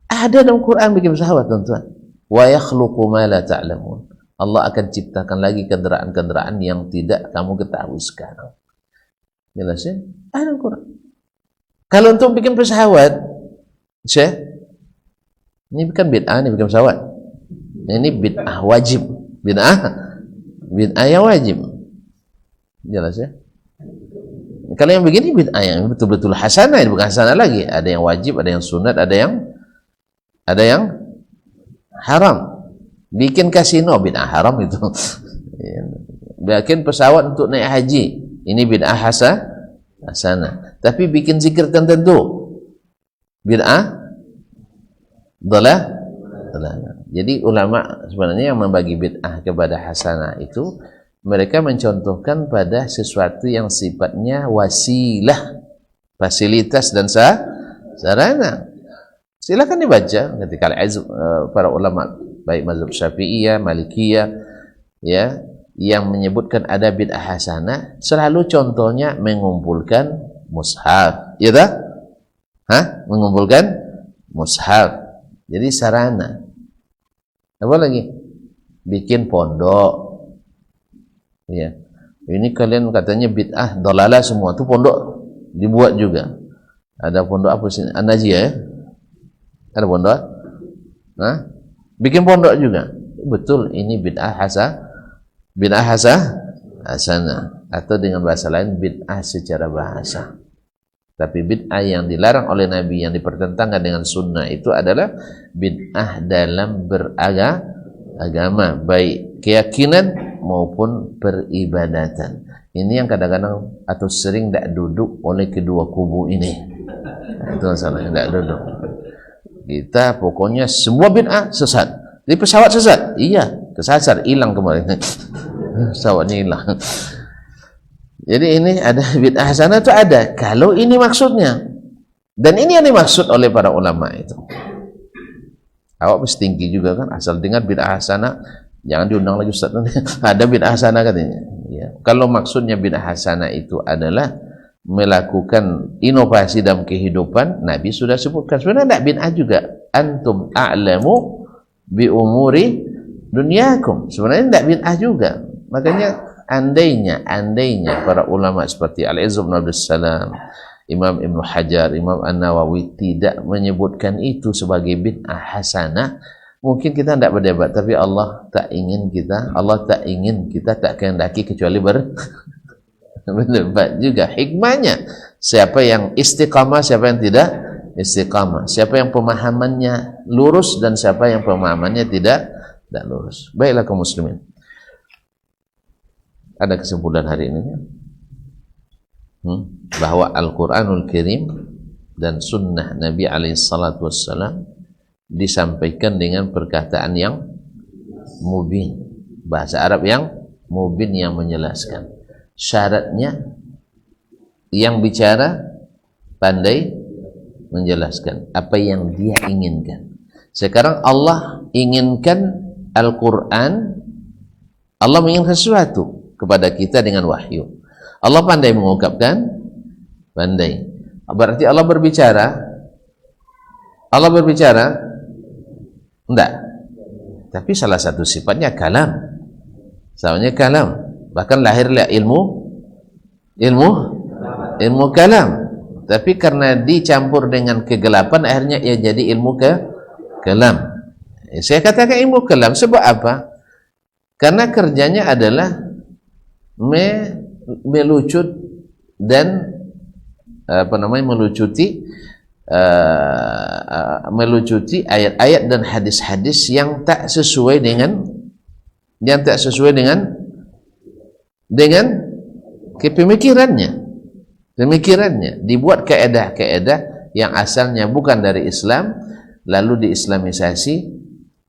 Ada dalam Quran bikin pesawat, tuan-tuan. Wa yakhluqu ma la ta'lamun. Allah akan ciptakan lagi kendaraan-kendaraan yang tidak kamu ketahui sekarang. Jelas ya? Ada Quran. Kalau untuk bikin pesawat, ini bukan bid'ah, ini bikin pesawat. Ini bid'ah wajib. Bid'ah yang wajib. Jelas ya? Kalau yang begini bid'ah yang betul-betul hasanah, ini bukan hasanah lagi. Ada yang wajib, ada yang sunat, ada yang haram. Bikin kasino bid'ah haram itu. Bikin pesawat untuk naik haji, ini bid'ah hasanah. Tapi bikin zikir tertentu, bid'ah dhalah. Jadi ulama sebenarnya yang membagi bid'ah kepada hasanah itu, mereka mencontohkan pada sesuatu yang sifatnya wasilah, fasilitas dan sarana. Silakan dibaca ketika para ulama baik mazhab Syafi'iyah, Malikiyah ya, yang menyebutkan ada bid'ah hasanah, selalu contohnya mengumpulkan mushaf, ya tak? Mengumpulkan mushaf. Jadi sarana. Apa lagi? Bikin pondok. Ya. Ini kalian katanya bid'ah dolalah semua, itu pondok dibuat juga. Ada pondok apa sih? An-Najiyah ya? Ada pondok? Bikin pondok juga. Betul, ini bid'ah hasanah, atau dengan bahasa lain bid'ah secara bahasa. Tapi bid'ah yang dilarang oleh Nabi, yang dipertentangkan dengan sunnah, itu adalah bid'ah dalam beragama, baik keyakinan maupun peribadatan. Ini yang kadang-kadang atau sering tidak duduk oleh kedua kubu ini. Itu masalahnya, tidak duduk. Kita pokoknya semua bid'ah sesat. Jadi pesawat sesat? Iya, kesasar, hilang kemarin. Pesawatnya hilang. Jadi ini ada bid'ah hasanah itu ada. Kalau ini maksudnya. Dan ini yang dimaksud oleh para ulama itu. Awak mesti tinggi juga kan, asal dengar bid'ah hasanah, jangan diundang lagi Ustaz. Ada bid'ah hasanah katanya. Ya. Kalau maksudnya bid'ah hasanah itu adalah melakukan inovasi dalam kehidupan, Nabi sudah sebutkan. Sebenarnya tidak bid'ah juga. Antum a'lamu bi umuri dunyakum. Sebenarnya tidak bid'ah juga. Makanya andainya para ulama seperti Al-Izz bin Abdul Salam, Imam Ibn Hajar, Imam An-Nawawi tidak menyebutkan itu sebagai bid'ah hasanah, mungkin kita tidak berdebat. Tapi Allah tak ingin kita tak kehendaki kecuali berdebat juga. Hikmahnya, siapa yang istiqamah, siapa yang tidak istiqamah, siapa yang pemahamannya lurus dan siapa yang pemahamannya tidak lurus. Baiklah kaum muslimin, ada kesimpulan hari ini bahwa Al-Quranul Karim dan sunnah Nabi SAW disampaikan dengan perkataan yang mubin, bahasa Arab yang mubin, yang menjelaskan. Syaratnya yang bicara pandai menjelaskan apa yang dia inginkan. Sekarang Allah inginkan Al-Quran, Allah menginginkan sesuatu kepada kita dengan wahyu. Allah pandai mengungkapkan, pandai. Berarti Allah berbicara? Allah berbicara? Enggak. Tapi salah satu sifatnya kalam. Soalnya kalam. Bahkan lahirlah ilmu kalam. Tapi karena dicampur dengan kegelapan, akhirnya ia jadi ilmu kalam. Saya katakan ilmu kalam sebab apa? Karena kerjanya adalah melucut dan melucuti ayat-ayat dan hadis-hadis yang tak sesuai dengan pemikirannya, dibuat kaedah-kaedah yang asalnya bukan dari Islam lalu diislamisasi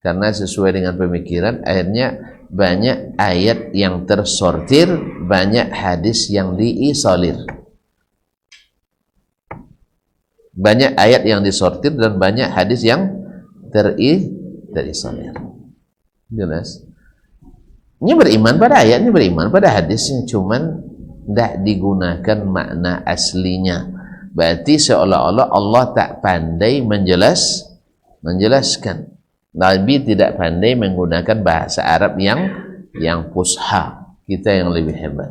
karena sesuai dengan pemikiran. Akhirnya banyak ayat yang tersortir, banyak hadis yang diisolir. Banyak ayat yang disortir dan banyak hadis yang terisolir. Jelas? Ini beriman pada ayat, ini beriman pada hadisnya, cuman tidak digunakan makna aslinya. Berarti seolah-olah Allah tak pandai menjelaskan. Nabi tidak pandai menggunakan bahasa Arab yang fusha. Kita yang lebih hebat.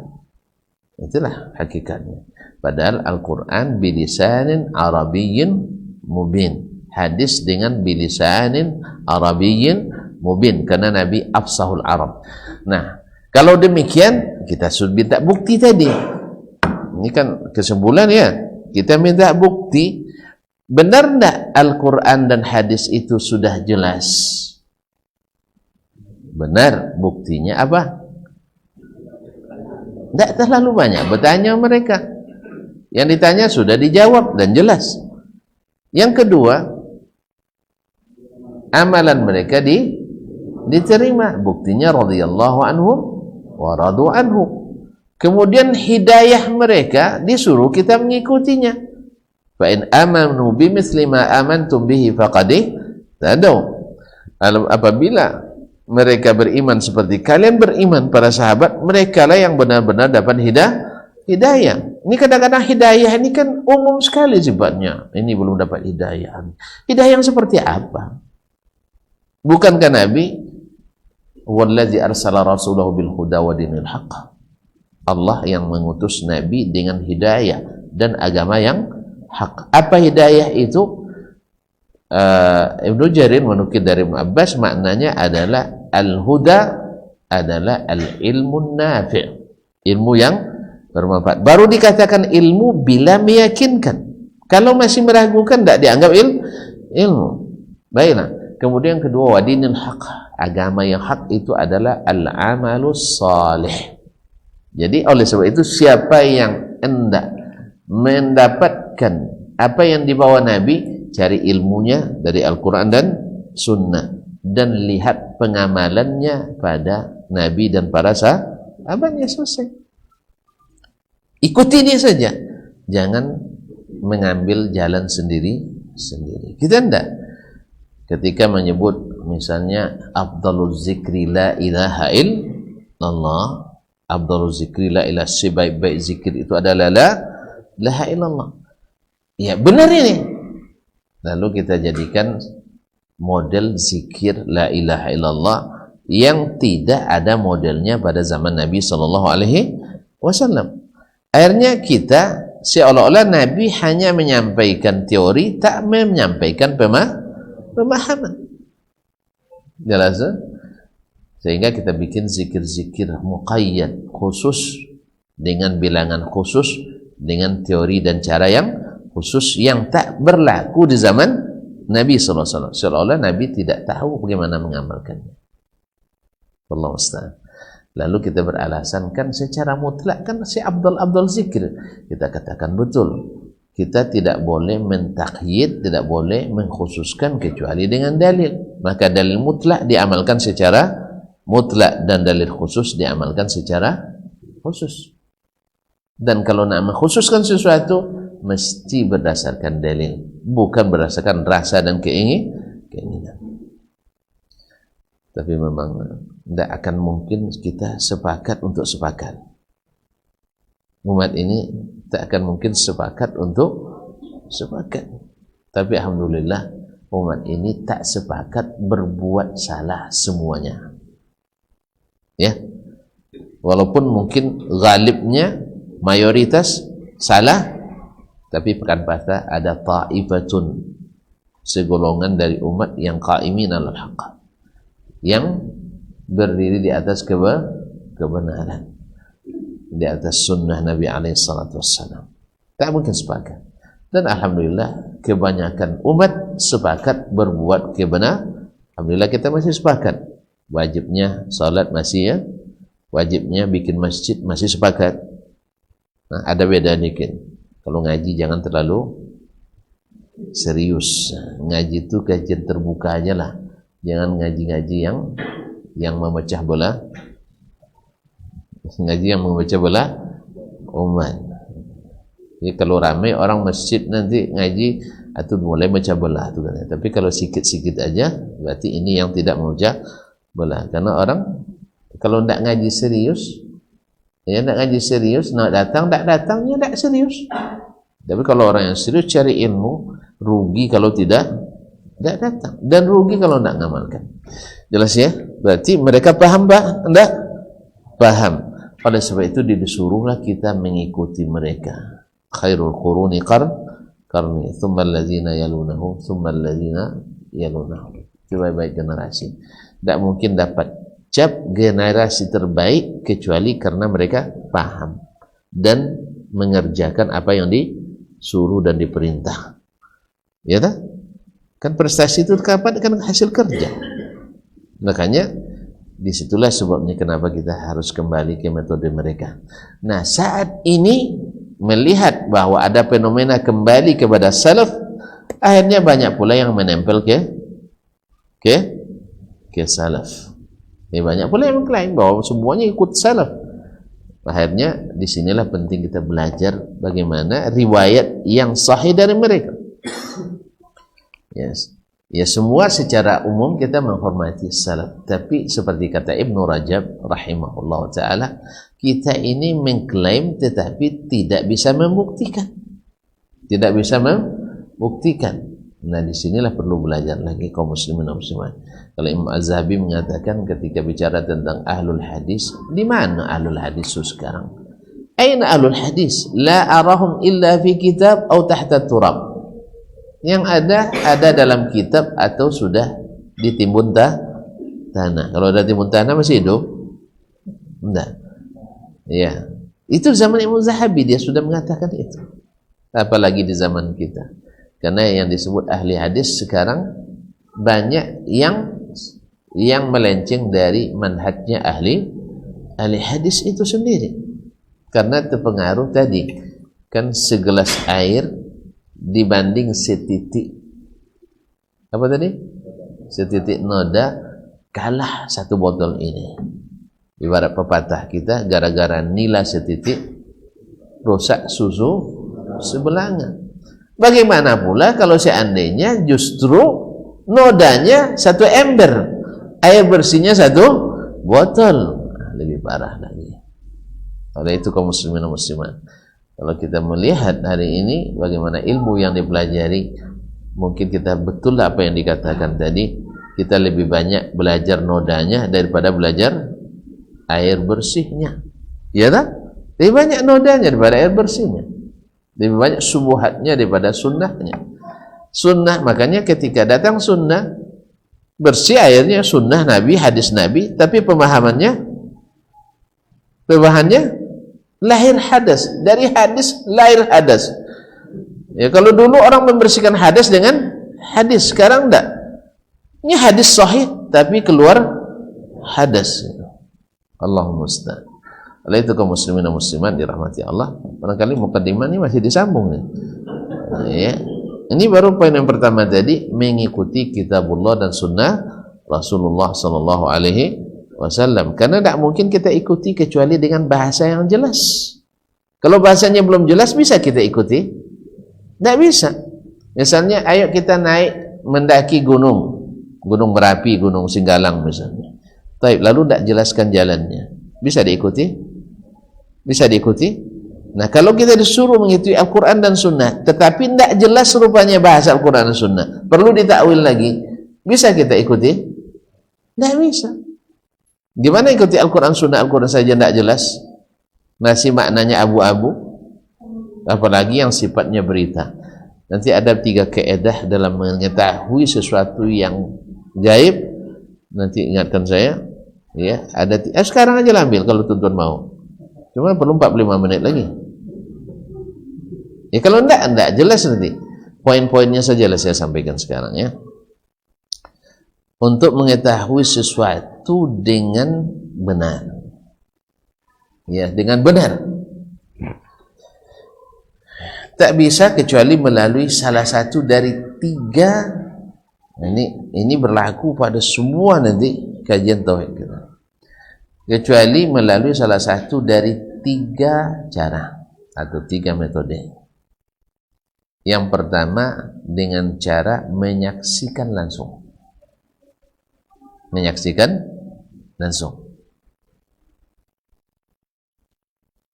Itulah hakikatnya. Padahal Al-Quran bilisanin Arabiyyin mubin. Hadis dengan bilisanin Arabiyyin mubin. Karena Nabi afsahul Arab. Nah, kalau demikian kita sudah minta bukti tadi. Ini kan kesimpulan ya. Kita minta bukti. Benar tidak Al-Quran dan hadis itu sudah jelas? Benar. Buktinya apa? Tidak terlalu banyak bertanya mereka. Yang ditanya sudah dijawab dan jelas. Yang kedua, amalan mereka diterima. Buktinya radhiyallahu anhum wa radu anhu. Kemudian hidayah mereka disuruh kita mengikutinya. Fa in amanu bimithli ma amantum bihi faqad ihtadaw. Apabila mereka beriman seperti kalian beriman, para sahabat, mereka lah yang benar-benar dapat hidayah. Ini kadang-kadang hidayah ini kan umum sekali sifatnya. Ini belum dapat hidayah. Hidayah yang seperti apa? Bukankah Nabi wallazi arsala rasulahu bil huda wa dinil haqq? Allah yang mengutus Nabi dengan hidayah dan agama yang hak. Apa hidayah itu? Ibnu Jarir menukil dari Ibnu Abbas, maknanya adalah al-huda adalah al-ilmu nafi', ilmu yang bermanfaat. Baru dikatakan ilmu bila meyakinkan. Kalau masih meragukan tidak dianggap ilmu. Baiklah. Kemudian kedua, wadinil haq, agama yang hak itu adalah al-amalus salih. Jadi oleh sebab itu siapa yang hendak mendapatkan apa yang dibawa Nabi, cari ilmunya dari Al-Quran dan Sunnah dan lihat pengamalannya pada Nabi dan para sahabatnya. Selesai. Ikuti dia saja, jangan mengambil jalan sendiri. Kita tidak. Ketika menyebut misalnya afdalul zikri la ilaha illallah, afdalul zikri la ilaha, sebaik-baik zikir itu adalah la ilaha illallah. Ya benar ini. Lalu kita jadikan model zikir la ilaha illallah yang tidak ada modelnya pada zaman Nabi Sallallahu Alaihi Wasallam. Akhirnya kita seolah-olah Nabi hanya menyampaikan teori, tak menyampaikan pemahaman. Jelas? Sehingga kita bikin zikir-zikir muqayyad, khusus, dengan bilangan khusus, dengan teori dan cara yang khusus yang tak berlaku di zaman Nabi sallallahu alaihi wasallam. Seolah-olah Nabi tidak tahu bagaimana mengamalkannya. Wallahu a'lam. Lalu kita beralasan kan secara mutlak kan si Abdul zikir. Kita katakan betul. Kita tidak boleh mentakyid, tidak boleh mengkhususkan kecuali dengan dalil. Maka dalil mutlak diamalkan secara mutlak dan dalil khusus diamalkan secara khusus. Dan kalau nak mengkhususkan sesuatu mesti berdasarkan dalil, bukan berdasarkan rasa dan keinginan. Tapi memang tidak akan mungkin kita sepakat untuk sepakat. Umat ini tak akan mungkin sepakat untuk sepakat. Tapi alhamdulillah umat ini tak sepakat berbuat salah semuanya. Ya. Walaupun mungkin ghalibnya mayoritas salah, tapi pekan patah ada ta'ifatun, segolongan dari umat yang qaimin alal haqq, yang berdiri di atas kebenaran, di atas sunnah Nabi alaihi salatu wassalam. Tak mungkin sepakat. Dan alhamdulillah kebanyakan umat sepakat berbuat kebenaran. Alhamdulillah kita masih sepakat. Wajibnya salat masih ya, wajibnya bikin masjid masih sepakat. Nah, ada beda dikit. Kalau ngaji jangan terlalu serius. Ngaji itu kajian terbuka aja lah. Jangan ngaji-ngaji yang memecah belah. Ngaji yang memecah belah umat. Jadi kalau ramai orang masjid nanti ngaji atau mulai memecah belah tu kan. Tapi kalau sikit-sikit aja berarti ini yang tidak memecah belah. Karena orang kalau tidak ngaji serius, ya nak ngaji serius, nak datang, tak datangnya tak serius. Tapi kalau orang yang serius cari ilmu, rugi kalau tidak datang, dan rugi kalau tidak ngamalkan. Jelas ya? Berarti mereka paham tak? Tidak paham. Oleh sebab itu disuruhlah kita mengikuti mereka. Khairul quruni qarni, thumma allazina yalunahu, thumma allazina yalunahu. Sebaik-baik generasi. Tidak mungkin dapat cap generasi terbaik kecuali karena mereka paham dan mengerjakan apa yang disuruh dan diperintah. Ya tak? Kan prestasi itu kapan? Kan hasil kerja. Makanya disitulah sebabnya kenapa kita harus kembali ke metode mereka. Nah, saat ini melihat bahwa ada fenomena kembali kepada salaf, akhirnya banyak pula yang menempel ke salaf. Banyak pula yang mengklaim bahwa semuanya ikut salaf. Akhirnya disinilah penting kita belajar bagaimana riwayat yang sahih dari mereka. Yes. Ya, semua secara umum kita menghormati salaf, tapi seperti kata Ibnu Rajab rahimahullah ta'ala, kita ini mengklaim tetapi tidak bisa membuktikan. Tidak bisa membuktikan. Nah, disinilah perlu belajar lagi kaum muslimin dan muslimat. Kalau Imam Az-Zahabi mengatakan ketika bicara tentang ahlul hadis, di mana ahlul hadis sekarang? Aina ahlul hadis? La arahum illa fi kitab atau tahta turab. Yang ada dalam kitab atau sudah ditimbun tanah. Kalau ada timbun tanah masih hidup? Enggak. Ya. Itu zaman Imam Az-Zahabi dia sudah mengatakan itu. Apalagi di zaman kita. Karena yang disebut ahli hadis sekarang banyak yang melenceng dari manhajnya ahli hadis itu sendiri. Karena terpengaruh tadi, kan segelas air dibanding setitik apa tadi? Setitik noda kalah satu botol ini. Ibarat pepatah kita, gara-gara nila setitik rusak susu sebelanga. Bagaimana pula kalau seandainya justru nodanya satu ember, air bersihnya satu botol? Lebih parah lagi. Oleh itu kaum muslimin dan muslimat, kalau kita melihat hari ini bagaimana ilmu yang dipelajari, mungkin kita betul apa yang dikatakan tadi, kita lebih banyak belajar nodanya daripada belajar air bersihnya. Ya tak? Lebih banyak nodanya daripada air bersihnya. Lebih banyak subuhatnya daripada sunnahnya. Sunnah, makanya ketika datang sunnah, bersih airnya sunnah Nabi, hadis Nabi, tapi pemahamannya lahir hadas. Dari hadis lahir hadas. Ya, kalau dulu orang membersihkan hadas dengan hadis, sekarang enggak. Ini hadis sahih tapi keluar hadas. Allahumma musta'an. Oleh itu kaum muslimin dan muslimat dirahmati Allah, barangkali mukaddimah ini masih disambung nih. Ya. Ini baru poin yang pertama tadi, mengikuti kitabullah dan sunnah Rasulullah sallallahu alaihi wasallam. Karena tidak mungkin kita ikuti kecuali dengan bahasa yang jelas. Kalau bahasanya belum jelas, bisa kita ikuti? Tidak bisa. Misalnya, ayo kita naik mendaki gunung Merapi, Gunung Singgalang misalnya. Taib, lalu tidak jelaskan jalannya, bisa diikuti? Bisa diikuti? Nah, kalau kita disuruh mengikuti Al-Quran dan Sunnah, tetapi tidak jelas rupanya bahasa Al-Quran dan Sunnah, perlu ditakwil lagi, bisa kita ikuti? Tidak bisa. Gimana ikuti Al-Quran Sunnah? Al-Quran saja tidak jelas, masih maknanya abu-abu, apalagi yang sifatnya berita. Nanti ada 3 kaedah dalam mengetahui sesuatu yang gaib. Nanti ingatkan saya, ya, ada sekarang aja ambil kalau tuan-tuan mau. Cuma perlu 45 menit lagi. Ya, kalau enggak jelas nanti. Poin-poinnya saja lah saya sampaikan sekarang, ya. Untuk mengetahui sesuatu dengan benar. Ya, dengan benar. Tak bisa kecuali melalui salah satu dari 3. Ini berlaku pada semua nanti kajian tauhid kita. Kecuali melalui salah satu dari 3 cara atau 3 metode. Yang pertama dengan cara menyaksikan langsung. Menyaksikan langsung.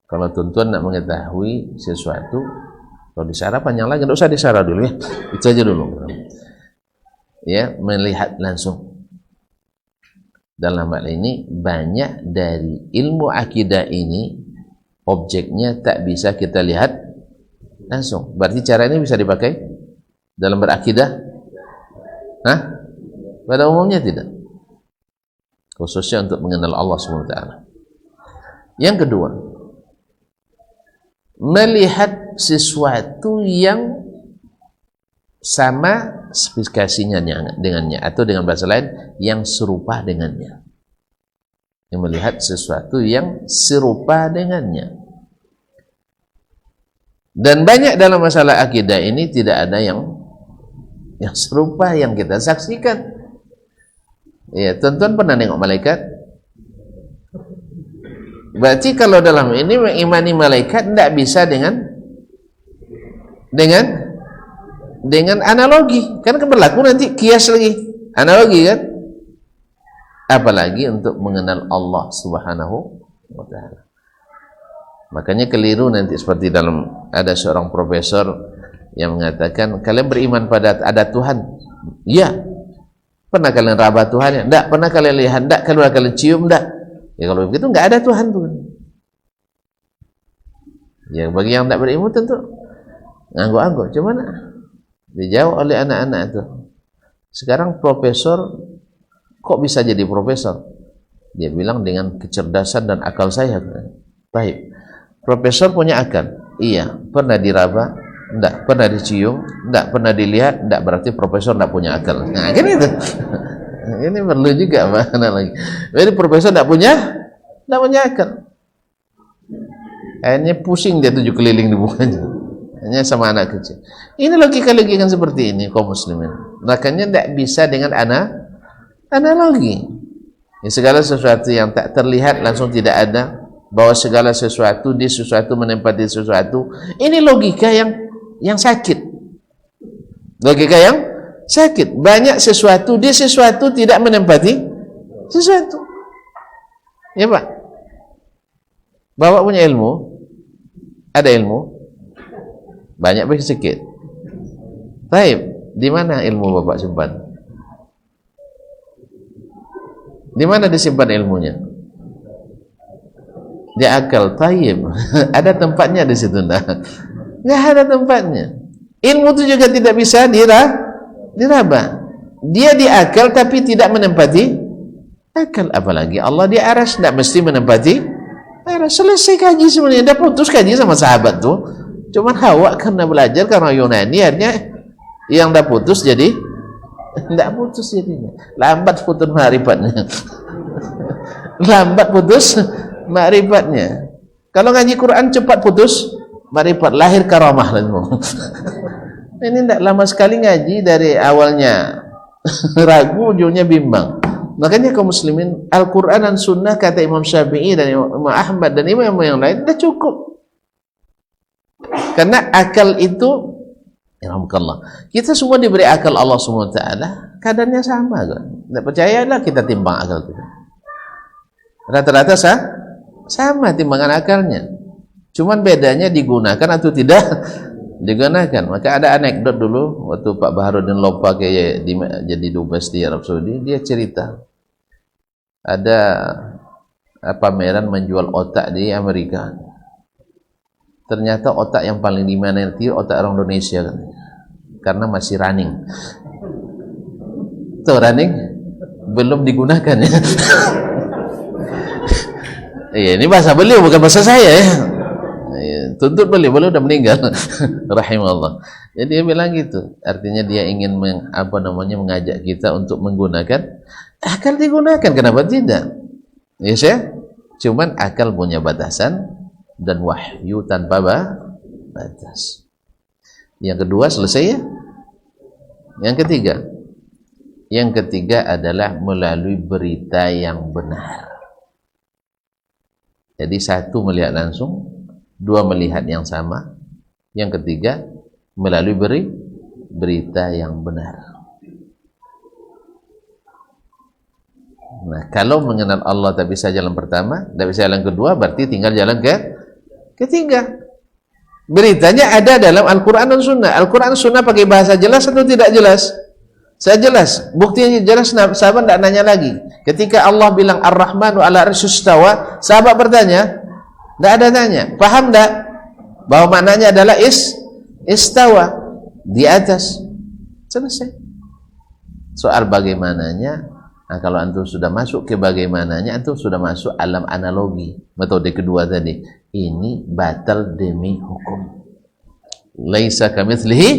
Kalau tuan-tuan nak mengetahui sesuatu, kalau disarah panjang lagi, tidak usah disarah dulu, ya. Itu aja dulu. Ya, melihat langsung. Dalam hal ini banyak dari ilmu akidah ini objeknya tak bisa kita lihat langsung. Berarti cara ini bisa dipakai dalam berakidah? Hah? Pada umumnya tidak. Khususnya untuk mengenal Allah SWT. Yang kedua, melihat sesuatu yang sama spesifikasinya dengannya, atau dengan bahasa lain yang serupa dengannya. Yang melihat sesuatu yang serupa dengannya. Dan banyak dalam masalah akidah ini tidak ada yang serupa yang kita saksikan. Ya, tuan-tuan pernah nengok malaikat? Berarti kalau dalam ini mengimani malaikat tidak bisa dengan analogi, kan berlaku nanti kias lagi, analogi kan, apalagi untuk mengenal Allah Subhanahu wa ta'ala. Makanya keliru nanti seperti dalam, ada seorang profesor yang mengatakan kalian beriman pada ada Tuhan, ya. Pernah kalian raba Tuhan? Ya, enggak. Pernah kalian lihat? Enggak. Kalau kalian cium? Enggak. Ya, kalau begitu enggak ada Tuhan tuh. Ya, bagi yang tidak berilmu tentu ngangguk-angguk. Cuman dijawab oleh anak-anak itu. Sekarang profesor kok bisa jadi profesor? Dia bilang dengan kecerdasan dan akal saya. Baik. Profesor punya akal. Iya. Pernah diraba? Enggak. Pernah dicium? Enggak. Pernah dilihat? Enggak. Berarti profesor enggak punya akal. Nah, kan itu. Ini perlu juga mana lagi. Jadi profesor enggak punya akal. Akhirnya pusing dia 7 keliling di mukanya. Hanya sama anak kecil. Ini logika-logika seperti ini kaum muslimin. Makanya tidak bisa dengan analogi. Ya, segala sesuatu yang tak terlihat langsung tidak ada, bahwa segala sesuatu di sesuatu menempati sesuatu. Ini logika yang sakit. Logika yang sakit. Banyak sesuatu di sesuatu tidak menempati sesuatu. Ya Pak. Bapak punya ilmu? Ada ilmu? Banyak bagi sedikit. Baik, di mana ilmu Bapak simpan? Di mana disimpan ilmunya? Di akal. Tayyib. Ada tempatnya di situ enggak? Enggak ada tempatnya. Ilmu itu juga tidak bisa diraba. Dia di akal tapi tidak menempati akal. Apalagi Allah di aras, tidak mesti menempati aras. Selesai kaji sebenarnya. Dah putus kaji sama sahabat tuh. Cuman Hawa karena belajar karena Yunani, akhirnya yang dah putus jadi tidak putus jadinya. Lambat putus ma'rifatnya. Lambat putus ma'rifatnya. Kalau ngaji Quran cepat putus ma'rifat, lahir karamah. Ini tidak lama sekali ngaji, dari awalnya ragu, ujungnya bimbang. Makanya kaum muslimin, Al-Quran dan Sunnah kata Imam Syafi'i dan Imam Ahmad dan imam yang lain sudah cukup. Karena akal itu, alhamdulillah, kita semua diberi akal Allah SWT, kadarnya sama kan? Tidak percayalah kita timbang akal kita. Rata-rata sama timbangan akalnya. Cuman bedanya digunakan atau tidak digunakan. Maka ada anekdot dulu waktu Pak Baharudin Lopa jadi dubes di Arab Saudi, dia cerita ada pameran menjual otak di Amerika. Ternyata otak yang paling diminati otak orang Indonesia kan? Karena masih running. Tuh running belum digunakan ya. Iya, ini bahasa beliau bukan bahasa saya ya. Tuntut beliau udah meninggal. Rahimahullah. Jadi dia bilang gitu. Artinya dia ingin mengajak kita untuk menggunakan akal. Digunakan, kenapa tidak? Yes ya. Cuman akal punya batasan dan wahyu tanpa batas. Yang kedua selesai ya. Yang ketiga adalah melalui berita yang benar. Jadi satu melihat langsung, dua melihat yang sama, yang ketiga melalui berita yang benar. Nah, kalau mengenal Allah tak bisa jalan pertama, tak bisa jalan kedua, berarti tinggal jalan ketiga. Beritanya ada dalam Al-Quran dan Sunnah. Al-Quran dan Sunnah pakai bahasa jelas atau tidak jelas? Saya jelas. Buktinya jelas, sahabat tidak nanya lagi. Ketika Allah bilang Ar-Rahmanu ala arsyish istawa, sahabat bertanya, tidak ada tanya. Paham tak? Bahwa maknanya adalah istawa, di atas. Selesai. Soal bagaimananya, nah, kalau antum sudah masuk ke bagaimananya, antum sudah masuk alam analogi. Metode kedua tadi, ini batal demi hukum. Laisa kamitslihi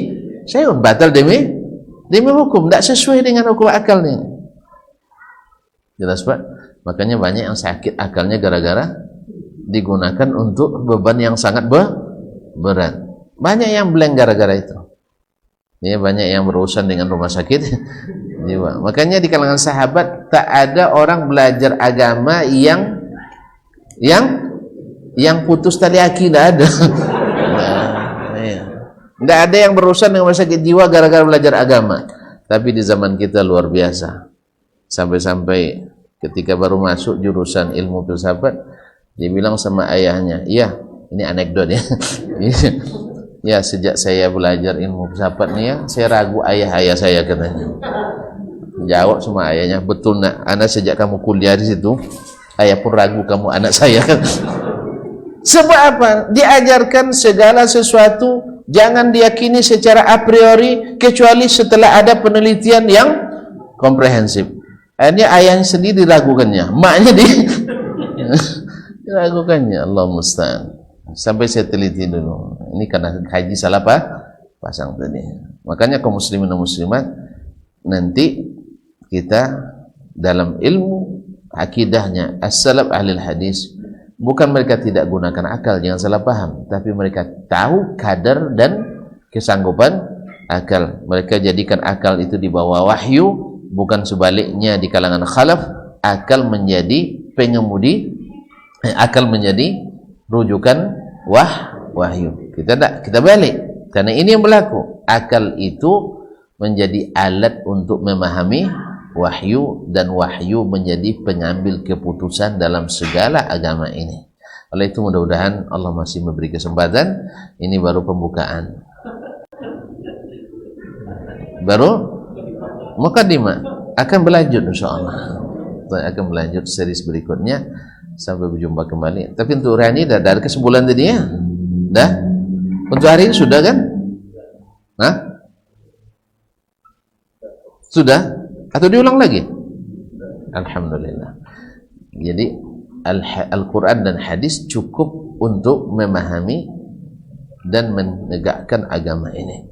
syai'un, batal demi hukum, tidak sesuai dengan hukum akal nih. Jelas Pak? Makanya banyak yang sakit akalnya gara-gara digunakan untuk beban yang sangat berat. Banyak yang blank gara-gara itu. Ya, banyak yang berurusan dengan rumah sakit jiwa. Makanya di kalangan sahabat tak ada orang belajar agama yang putus tali aki, tidak ada. Tidak ada yang berurusan dengan rumah sakit jiwa gara-gara belajar agama. Tapi di zaman kita luar biasa. Sampai-sampai ketika baru masuk jurusan ilmu filsafat, dia bilang sama ayahnya, "Iya, ini anekdot ya." Ya, sejak saya belajar ilmu filsafat nih ya, saya ragu ayah saya, katanya. Jawab sama ayahnya, "Betul nak, anak sejak kamu kuliah di situ, ayah pun ragu kamu anak saya." Kan? Sebab apa? Diajarkan segala sesuatu jangan diyakini secara a priori kecuali setelah ada penelitian yang komprehensif. Akhirnya ayahnya sendiri diragukannya, maknya diragukannya. Allah musta'an. Sampai saya teliti dulu. Ini karena haji salah pasang tadi. Makanya kaum muslimin dan muslimat, nanti kita dalam ilmu akidahnya as-salaf ahli hadis, bukan mereka tidak gunakan akal, jangan salah paham, tapi mereka tahu kadar dan kesanggupan akal. Mereka jadikan akal itu di bawah wahyu, bukan sebaliknya di kalangan khalaf, akal menjadi pengemudi, akal menjadi rujukan wahyu. Kita balik, karena ini yang berlaku. Akal itu menjadi alat untuk memahami wahyu, dan wahyu menjadi pengambil keputusan dalam segala agama ini. Oleh itu mudah-mudahan Allah masih memberi kesempatan. Ini baru pembukaan, baru mukadimah, akan berlanjut insyaallah. kita akan melanjut series berikutnya. Sampai berjumpa kembali. Tapi untuk hari ini dah ada kesimpulan tadi ya? Dah? Untuk hari ini sudah kan? Hah? Sudah? Atau diulang lagi? Alhamdulillah. Jadi Al-Quran dan hadis cukup untuk memahami dan menegakkan agama ini.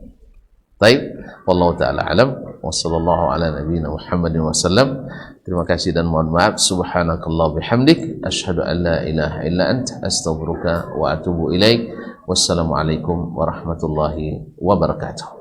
Baik, wallahu taala alam wa sallallahu ala nabiyyina Muhammadin wasallam. Terima kasih dan mohon maaf. Subhanakallah bihamdik asyhadu an la ilaha illa anta astaghfiruka wa atubu ilaik. Wassalamualaikum warahmatullahi wabarakatuh.